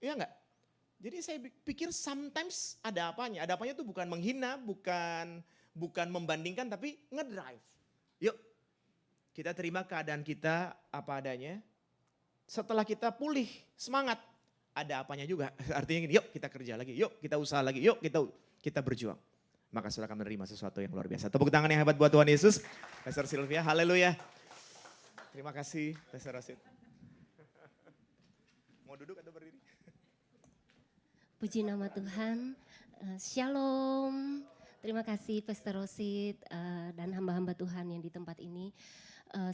Iya gak? Jadi saya pikir sometimes ada apanya. Ada apanya itu bukan menghina, bukan membandingkan, tapi ngedrive. Yuk, kita terima keadaan kita apa adanya. Setelah kita pulih, semangat. Ada apanya juga, artinya gini, yuk kita kerja lagi, yuk kita usaha lagi, yuk kita berjuang. Maka saudara akan menerima sesuatu yang luar biasa. Tepuk tangan yang hebat buat Tuhan Yesus. Pastor Sylvia, haleluya. Terima kasih Pastor Rosid. Mau duduk atau berdiri? Puji nama Tuhan, Shalom. Terima kasih Pastor Rosid dan hamba-hamba Tuhan yang di tempat ini.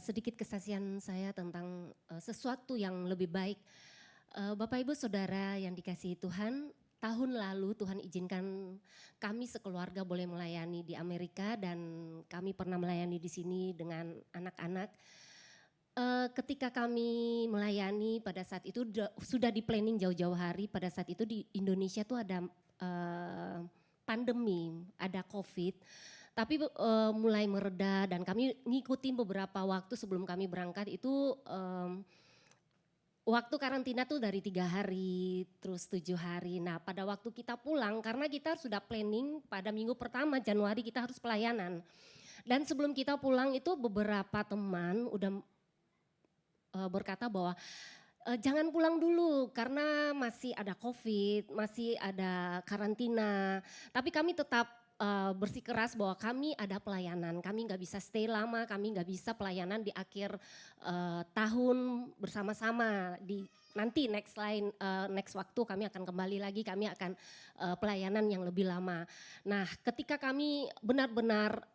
Sedikit kesaksian saya tentang sesuatu yang lebih baik. Bapak Ibu Saudara yang dikasihi Tuhan, tahun lalu Tuhan izinkan kami sekeluarga boleh melayani di Amerika dan kami pernah melayani di sini dengan anak-anak. Ketika kami melayani pada saat itu sudah di planning jauh-jauh hari, pada saat itu di Indonesia tuh ada pandemi, ada COVID. Tapi mulai mereda dan kami ngikutin beberapa waktu sebelum kami berangkat itu waktu karantina tuh dari 3 hari, terus 7 hari. Nah pada waktu kita pulang, karena kita sudah planning pada minggu pertama Januari kita harus pelayanan. Dan sebelum kita pulang itu beberapa teman udah berkata bahwa jangan pulang dulu karena masih ada COVID, masih ada karantina. Tapi kami tetap bersikeras bahwa kami ada pelayanan, kami nggak bisa stay lama, kami nggak bisa pelayanan di akhir tahun bersama-sama di nanti next waktu kami akan kembali lagi, kami akan pelayanan yang lebih lama. Nah, ketika kami benar-benar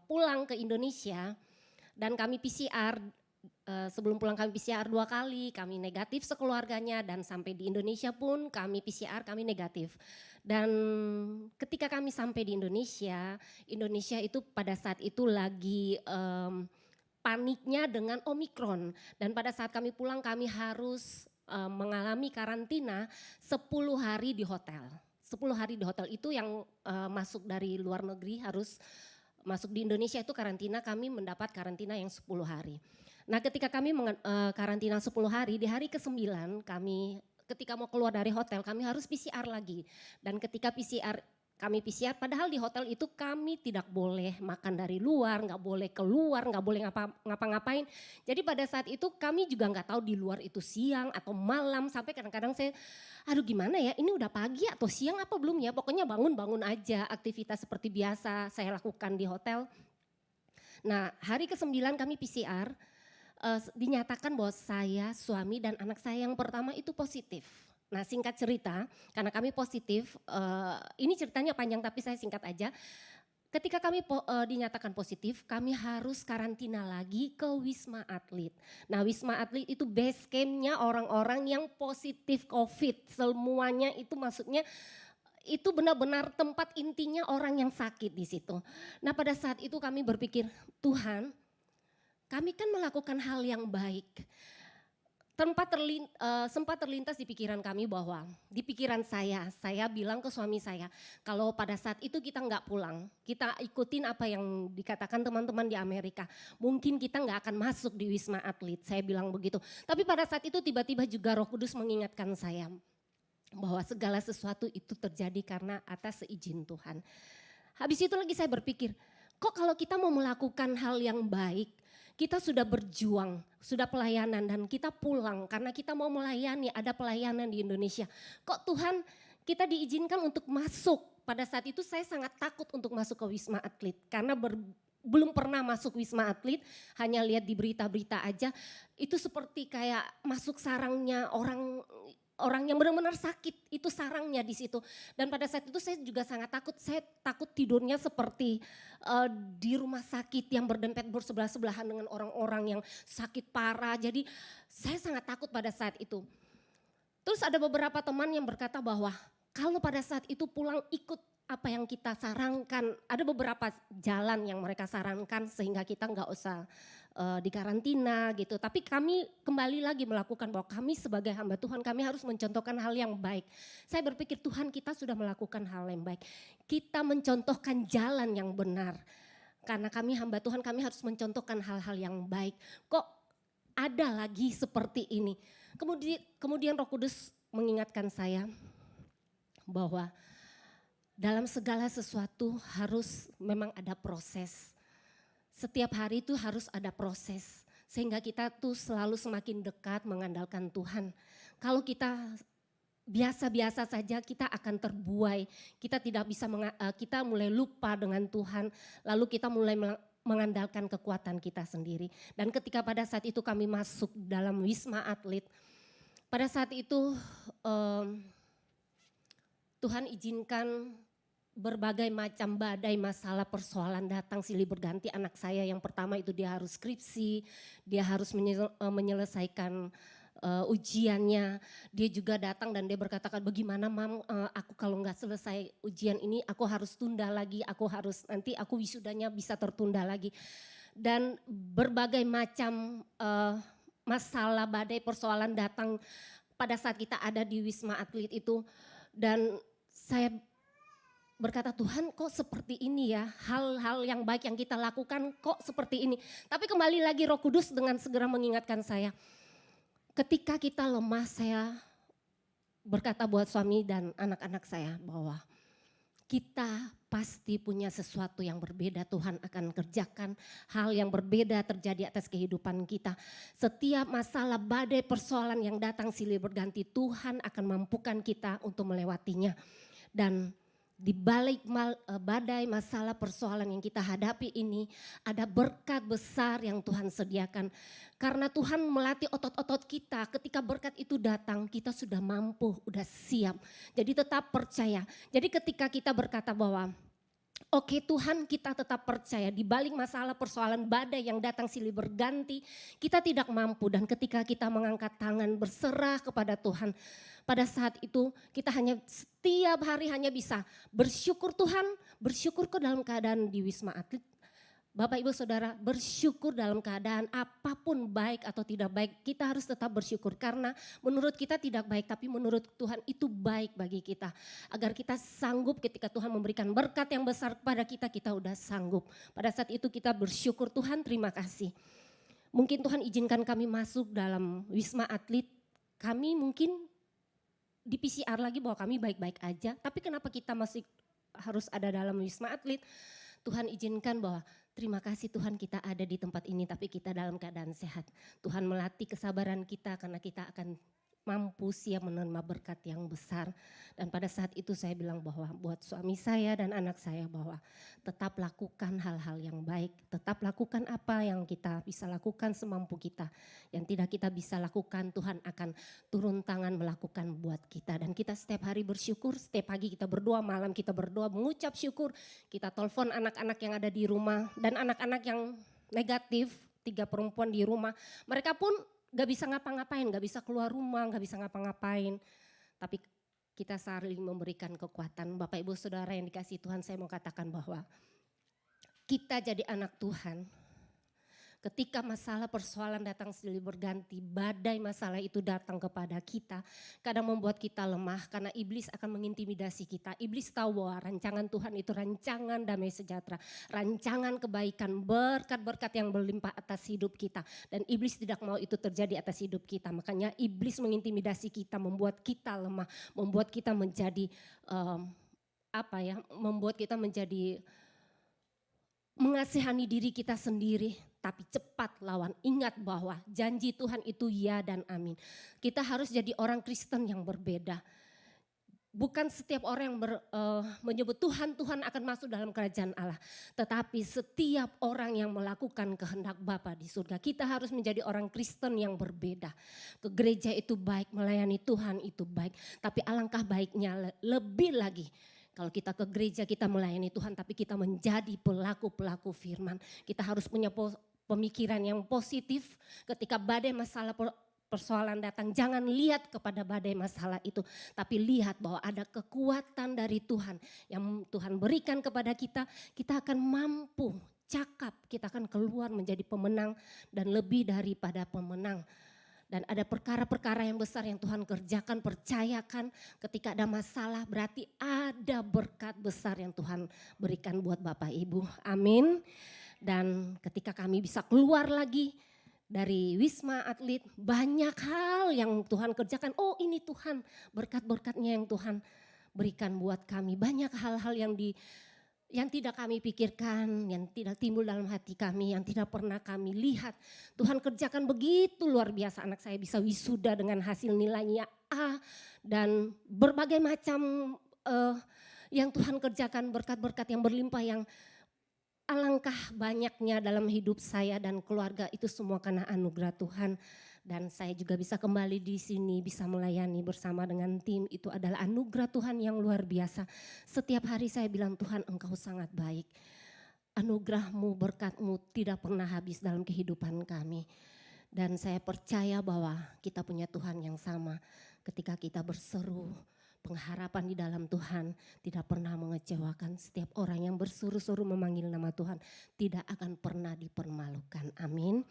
pulang ke Indonesia dan kami PCR, sebelum pulang kami PCR 2 kali, kami negatif sekeluarganya dan sampai di Indonesia pun kami PCR, kami negatif. Dan ketika kami sampai di Indonesia itu pada saat itu lagi paniknya dengan Omikron. Dan pada saat kami pulang kami harus mengalami karantina 10 hari di hotel. 10 hari di hotel itu yang masuk dari luar negeri harus masuk di Indonesia itu karantina, kami mendapat karantina yang 10 hari. Nah ketika kami karantina 10 hari, di hari ke-9 kami ketika mau keluar dari hotel kami harus PCR lagi. Dan ketika kami PCR, padahal di hotel itu kami tidak boleh makan dari luar, nggak boleh keluar, nggak boleh ngapa-ngapain. Jadi pada saat itu kami juga nggak tahu di luar itu siang atau malam, sampai kadang-kadang saya, aduh gimana ya, ini udah pagi atau siang apa belum ya, pokoknya bangun-bangun aja, aktivitas seperti biasa saya lakukan di hotel. Nah hari ke-9 kami PCR, dinyatakan bahwa saya, suami dan anak saya yang pertama itu positif. Nah singkat cerita, karena kami positif, ini ceritanya panjang tapi saya singkat aja. Ketika kami dinyatakan positif, kami harus karantina lagi ke Wisma Atlet. Nah Wisma Atlet itu base campnya orang-orang yang positif COVID. Semuanya itu maksudnya itu benar-benar tempat intinya orang yang sakit di situ. Nah pada saat itu kami berpikir, Tuhan kami kan melakukan hal yang baik. Sempat terlintas di pikiran kami bahwa di pikiran saya bilang ke suami saya, kalau pada saat itu kita nggak pulang, kita ikutin apa yang dikatakan teman-teman di Amerika, mungkin kita nggak akan masuk di Wisma Atlet, saya bilang begitu. Tapi pada saat itu tiba-tiba juga Roh Kudus mengingatkan saya bahwa segala sesuatu itu terjadi karena atas seizin Tuhan. Habis itu lagi saya berpikir, kok kalau kita mau melakukan hal yang baik, kita sudah berjuang, sudah pelayanan dan kita pulang karena kita mau melayani, ada pelayanan di Indonesia. Kok Tuhan kita diizinkan untuk masuk? Pada saat itu saya sangat takut untuk masuk ke Wisma Atlet karena belum pernah masuk Wisma Atlet, hanya lihat di berita-berita aja. Itu seperti kayak masuk sarangnya orang yang benar-benar sakit, itu sarangnya di situ. Dan pada saat itu saya juga sangat takut, saya takut tidurnya seperti di rumah sakit yang berdempet bersebelah-sebelahan dengan orang-orang yang sakit parah. Jadi saya sangat takut pada saat itu. Terus ada beberapa teman yang berkata bahwa kalau pada saat itu pulang ikut apa yang kita sarankan, ada beberapa jalan yang mereka sarankan sehingga kita nggak usah di karantina gitu. Tapi kami kembali lagi melakukan bahwa kami sebagai hamba Tuhan kami harus mencontohkan hal yang baik. Saya berpikir Tuhan kita sudah melakukan hal yang baik. Kita mencontohkan jalan yang benar. Karena kami hamba Tuhan kami harus mencontohkan hal-hal yang baik. Kok ada lagi seperti ini? Kemudian Roh Kudus mengingatkan saya bahwa dalam segala sesuatu harus memang ada proses. Setiap hari itu harus ada proses. Sehingga kita tuh selalu semakin dekat mengandalkan Tuhan. Kalau kita biasa-biasa saja kita akan terbuai. Kita tidak bisa, kita mulai lupa dengan Tuhan. Lalu kita mulai mengandalkan kekuatan kita sendiri. Dan ketika pada saat itu kami masuk dalam Wisma Atlet. Pada saat itu Tuhan izinkan berbagai macam badai masalah persoalan datang silih berganti. Anak saya yang pertama itu dia harus skripsi, dia harus menyelesaikan ujiannya. Dia juga datang dan dia berkata, bagaimana Mam, aku kalau nggak selesai ujian ini aku harus tunda lagi, nanti aku wisudanya bisa tertunda lagi. Dan berbagai macam masalah badai persoalan datang pada saat kita ada di Wisma Atlet itu. Dan saya berkata Tuhan kok seperti ini ya, hal-hal yang baik yang kita lakukan kok seperti ini. Tapi kembali lagi Roh Kudus dengan segera mengingatkan saya. Ketika kita lemah saya berkata buat suami dan anak-anak saya bahwa kita pasti punya sesuatu yang berbeda, Tuhan akan kerjakan hal yang berbeda terjadi atas kehidupan kita. Setiap masalah badai persoalan yang datang silih berganti Tuhan akan mampukan kita untuk melewatinya. Dan di balik badai masalah persoalan yang kita hadapi ini ada berkat besar yang Tuhan sediakan. Karena Tuhan melatih otot-otot kita, ketika berkat itu datang kita sudah mampu, sudah siap. Jadi tetap percaya. Jadi ketika kita berkata bahwa oke Tuhan kita tetap percaya di balik masalah persoalan badai yang datang silih berganti kita tidak mampu. Dan ketika kita mengangkat tangan berserah kepada Tuhan, pada saat itu kita hanya setiap hari hanya bisa bersyukur Tuhan, bersyukur ke dalam keadaan di Wisma Atlet. Bapak Ibu Saudara, bersyukur dalam keadaan apapun baik atau tidak baik, kita harus tetap bersyukur karena menurut kita tidak baik tapi menurut Tuhan itu baik bagi kita. Agar kita sanggup ketika Tuhan memberikan berkat yang besar kepada kita, kita udah sanggup. Pada saat itu kita bersyukur, Tuhan terima kasih. Mungkin Tuhan izinkan kami masuk dalam Wisma Atlet, kami mungkin di PCR lagi bahwa kami baik-baik aja, tapi kenapa kita masih harus ada dalam Wisma Atlet? Tuhan izinkan bahwa terima kasih Tuhan kita ada di tempat ini tapi kita dalam keadaan sehat. Tuhan melatih kesabaran kita karena kita akan mampu siap menerima berkat yang besar. Dan pada saat itu saya bilang bahwa buat suami saya dan anak saya bahwa tetap lakukan hal-hal yang baik. Tetap lakukan apa yang kita bisa lakukan semampu kita. Yang tidak kita bisa lakukan Tuhan akan turun tangan melakukan buat kita. Dan kita setiap hari bersyukur, setiap pagi kita berdoa, malam kita berdoa, mengucap syukur. Kita telepon anak-anak yang ada di rumah dan anak-anak yang negatif, 3 perempuan di rumah. Mereka pun gak bisa ngapa-ngapain, gak bisa keluar rumah, gak bisa ngapa-ngapain. Tapi kita saling memberikan kekuatan. Bapak Ibu Saudara yang dikasihi Tuhan, saya mau katakan bahwa kita jadi anak Tuhan. Ketika masalah persoalan datang silih berganti, badai masalah itu datang kepada kita, kadang membuat kita lemah karena iblis akan mengintimidasi kita. Iblis tahu bahwa rancangan Tuhan itu rancangan damai sejahtera, rancangan kebaikan, berkat-berkat yang berlimpah atas hidup kita. Dan iblis tidak mau itu terjadi atas hidup kita, makanya iblis mengintimidasi kita, membuat kita lemah, membuat kita menjadi membuat kita menjadi mengasihani diri kita sendiri, tapi cepat lawan. Ingat bahwa janji Tuhan itu ya dan amin. Kita harus jadi orang Kristen yang berbeda. Bukan setiap orang yang menyebut Tuhan, Tuhan akan masuk dalam kerajaan Allah. Tetapi setiap orang yang melakukan kehendak Bapa di surga. Kita harus menjadi orang Kristen yang berbeda. Ke gereja itu baik, melayani Tuhan itu baik. Tapi alangkah baiknya lebih lagi. Kalau kita ke gereja, kita melayani Tuhan, tapi kita menjadi pelaku-pelaku firman. Kita harus punya pemikiran yang positif ketika badai masalah persoalan datang. Jangan lihat kepada badai masalah itu, tapi lihat bahwa ada kekuatan dari Tuhan yang Tuhan berikan kepada kita. Kita akan mampu cakap, kita akan keluar menjadi pemenang dan lebih daripada pemenang. Dan ada perkara-perkara yang besar yang Tuhan kerjakan, percayakan. Ketika ada masalah berarti ada berkat besar yang Tuhan berikan buat Bapak Ibu. Amin. Dan ketika kami bisa keluar lagi dari Wisma Atlet, banyak hal yang Tuhan kerjakan. Oh ini Tuhan, berkat-berkatnya yang Tuhan berikan buat kami. Banyak hal-hal yang tidak kami pikirkan, yang tidak timbul dalam hati kami, yang tidak pernah kami lihat. Tuhan kerjakan begitu luar biasa. Anak saya bisa wisuda dengan hasil nilainya A. Dan berbagai macam yang Tuhan kerjakan, berkat-berkat yang berlimpah yang alangkah banyaknya dalam hidup saya dan keluarga. Itu semua karena anugerah Tuhan. Dan saya juga bisa kembali di sini, bisa melayani bersama dengan tim. Itu adalah anugerah Tuhan yang luar biasa. Setiap hari saya bilang, Tuhan Engkau sangat baik. Anugerahmu, berkatmu tidak pernah habis dalam kehidupan kami. Dan saya percaya bahwa kita punya Tuhan yang sama. Ketika kita berseru, pengharapan di dalam Tuhan tidak pernah mengecewakan. Setiap orang yang berseru-seru memanggil nama Tuhan tidak akan pernah dipermalukan. Amin.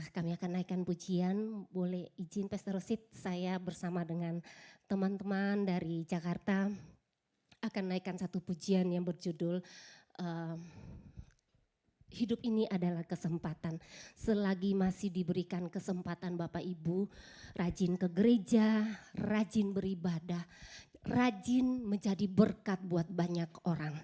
Kami akan naikkan pujian. Boleh izin Pastor Rosid, saya bersama dengan teman-teman dari Jakarta akan naikkan satu pujian yang berjudul hidup ini adalah kesempatan. Selagi masih diberikan kesempatan Bapak Ibu, rajin ke gereja, rajin beribadah, rajin menjadi berkat buat banyak orang.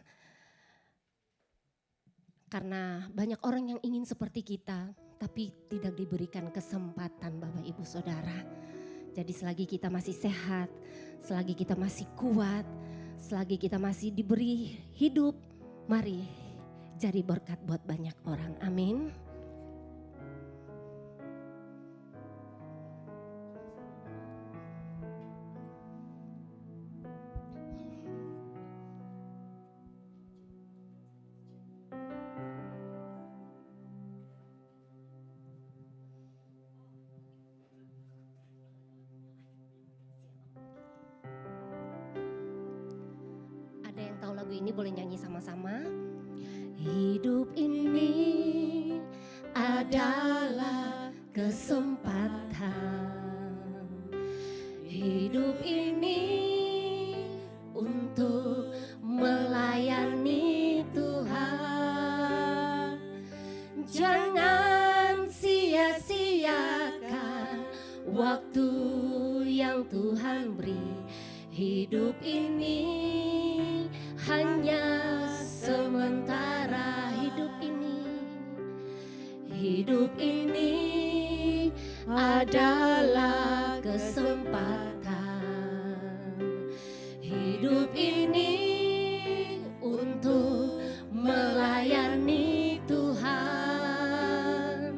Karena banyak orang yang ingin seperti kita, tapi tidak diberikan kesempatan Bapak Ibu Saudara. Jadi selagi kita masih sehat, selagi kita masih kuat, selagi kita masih diberi hidup, mari jadi berkat buat banyak orang. Amin. Ada yang tahu lagu ini boleh nyanyi sama-sama. Hidup ini adalah kesempatan. Hidup ini untuk melayani Tuhan. Jangan sia-siakan waktu yang Tuhan beri. Hidup ini hanya sementara. Hidup ini adalah kesempatan. Hidup ini untuk melayani Tuhan.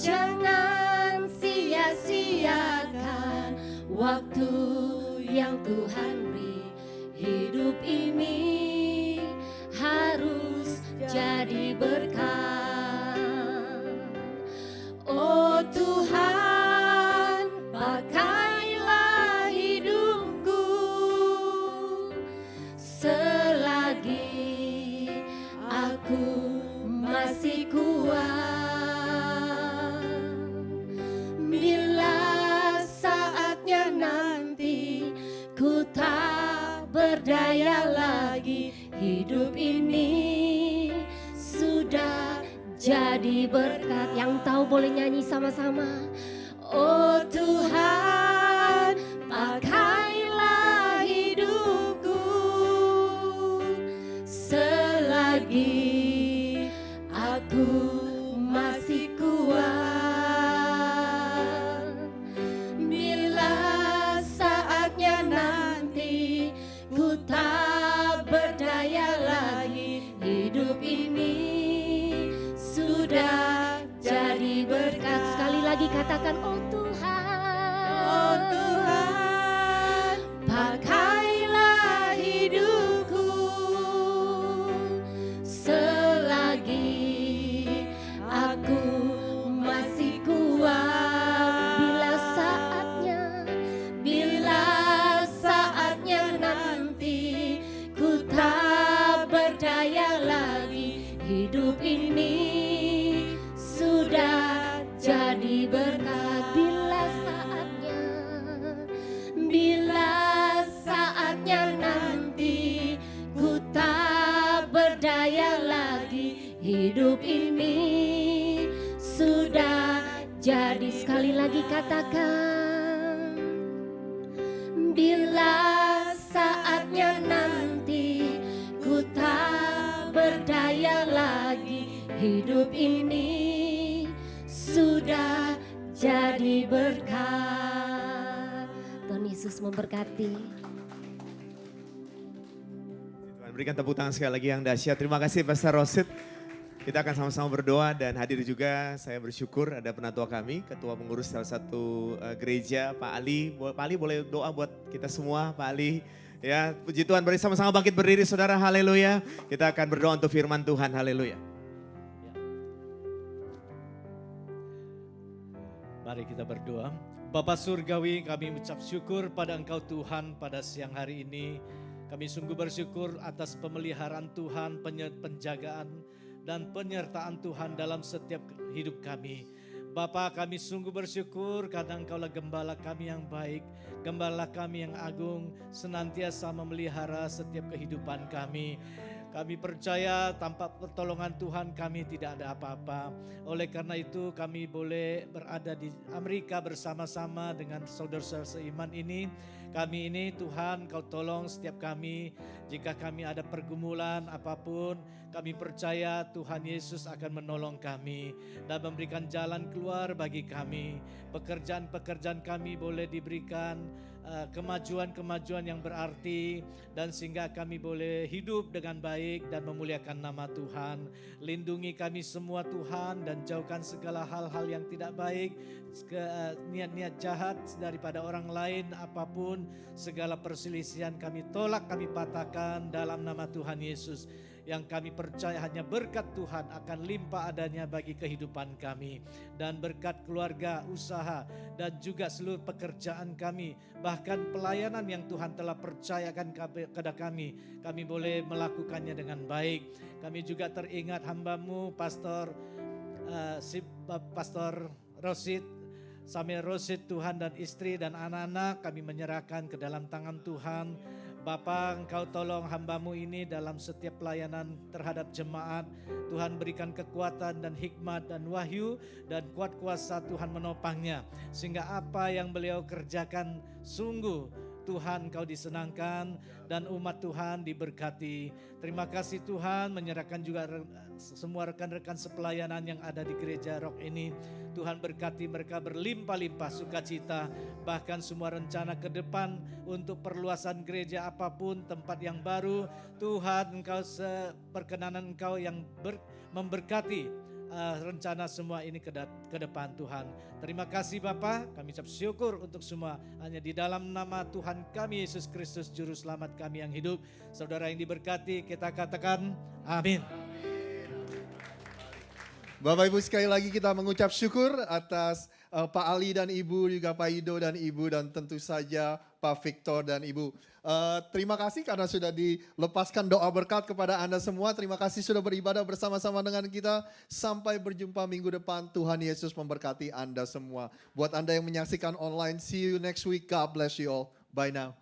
Jangan sia-siakan waktu yang Tuhan beri. Hidup ini harus jadi berkat. Oh Tuhan, pakailah hidupku selagi aku masih kuat. Bila saatnya nanti ku tak berdaya lagi, hidup ini sudah jadi berkat. Yang tahu boleh nyanyi sama-sama. Oh Tuhan, pakailah hidupku selagi aku masih kuat. Bila saatnya nanti ku tak berdaya lagi, hidup ini sudah jadi berkat. Sekali lagi katakan, oh Tuhan, pakailah hidupku selagi aku masih kuat. Bila saatnya nanti ku tak berdaya lagi, hidup ini sudah jadi berkat. Bila saatnya nanti ku tak berdaya lagi, hidup ini sudah jadi. Sekali lagi katakan, bila saatnya nanti ku tak berdaya lagi, hidup ini sudah jadi berkat. Tuhan Yesus memberkati. Tuhan berikan tepuk tangan sekali lagi yang dahsyat. Terima kasih Pastor Rosid. Kita akan sama-sama berdoa dan hadir juga. Saya bersyukur ada penatua kami, ketua pengurus salah satu gereja, Pak Ali. Pak Ali boleh doa buat kita semua, Pak Ali. Ya, puji Tuhan, beri sama-sama bangkit berdiri saudara, haleluya. Kita akan berdoa untuk firman Tuhan, haleluya. Mari kita berdoa. Bapa Surgawi, kami ucap syukur pada Engkau Tuhan pada siang hari ini. Kami sungguh bersyukur atas pemeliharaan Tuhan, penjagaan dan penyertaan Tuhan dalam setiap hidup kami. Bapa, kami sungguh bersyukur karena Engkaulah gembala kami yang baik, gembala kami yang agung, senantiasa memelihara setiap kehidupan kami. Kami percaya tanpa pertolongan Tuhan kami tidak ada apa-apa. Oleh karena itu kami boleh berada di Amerika bersama-sama dengan saudara-saudara seiman ini. Kami ini Tuhan, Kau tolong setiap kami. Jika kami ada pergumulan apapun, kami percaya Tuhan Yesus akan menolong kami dan memberikan jalan keluar bagi kami. Pekerjaan-pekerjaan kami boleh diberikan kemajuan-kemajuan yang berarti dan sehingga kami boleh hidup dengan baik dan memuliakan nama Tuhan. Lindungi kami semua Tuhan dan jauhkan segala hal-hal yang tidak baik, niat-niat jahat daripada orang lain apapun, segala perselisihan kami tolak, kami patahkan dalam nama Tuhan Yesus. Yang kami percaya hanya berkat Tuhan akan limpah adanya bagi kehidupan kami. Dan berkat keluarga, usaha dan juga seluruh pekerjaan kami. Bahkan bahkan pelayanan yang Tuhan telah percayakan kepada kami boleh melakukannya dengan baik. Kami juga teringat hamba-Mu Pastor Rosid, Samuel Rosid, Tuhan, dan istri dan anak-anak kami menyerahkan ke dalam tangan Tuhan. Bapa, Engkau tolong hamba-Mu ini dalam setiap pelayanan terhadap jemaat. Tuhan berikan kekuatan dan hikmat dan wahyu dan kuat kuasa Tuhan menopangnya. Sehingga apa yang beliau kerjakan sungguh Tuhan Engkau disenangkan dan umat Tuhan diberkati. Terima kasih Tuhan, menyerahkan juga semua rekan-rekan sepelayanan yang ada di gereja Rock ini. Tuhan berkati mereka berlimpah-limpah sukacita, bahkan semua rencana ke depan untuk perluasan gereja apapun, tempat yang baru. Tuhan Engkau perkenanan Engkau yang memberkati rencana semua ini ke depan Tuhan. Terima kasih Bapa, kami ucap syukur untuk semua. Hanya di dalam nama Tuhan kami Yesus Kristus Juru Selamat kami yang hidup. Saudara yang diberkati, kita katakan amin. Bapak Ibu sekali lagi kita mengucap syukur atas Pak Ali dan Ibu, juga Pak Ido dan Ibu, dan tentu saja Pak Victor dan Ibu. Terima kasih karena sudah dilepaskan doa berkat kepada Anda semua. Terima kasih sudah beribadah bersama-sama dengan kita. Sampai berjumpa minggu depan. Tuhan Yesus memberkati Anda semua. Buat Anda yang menyaksikan online, see you next week. God bless you all. Bye now.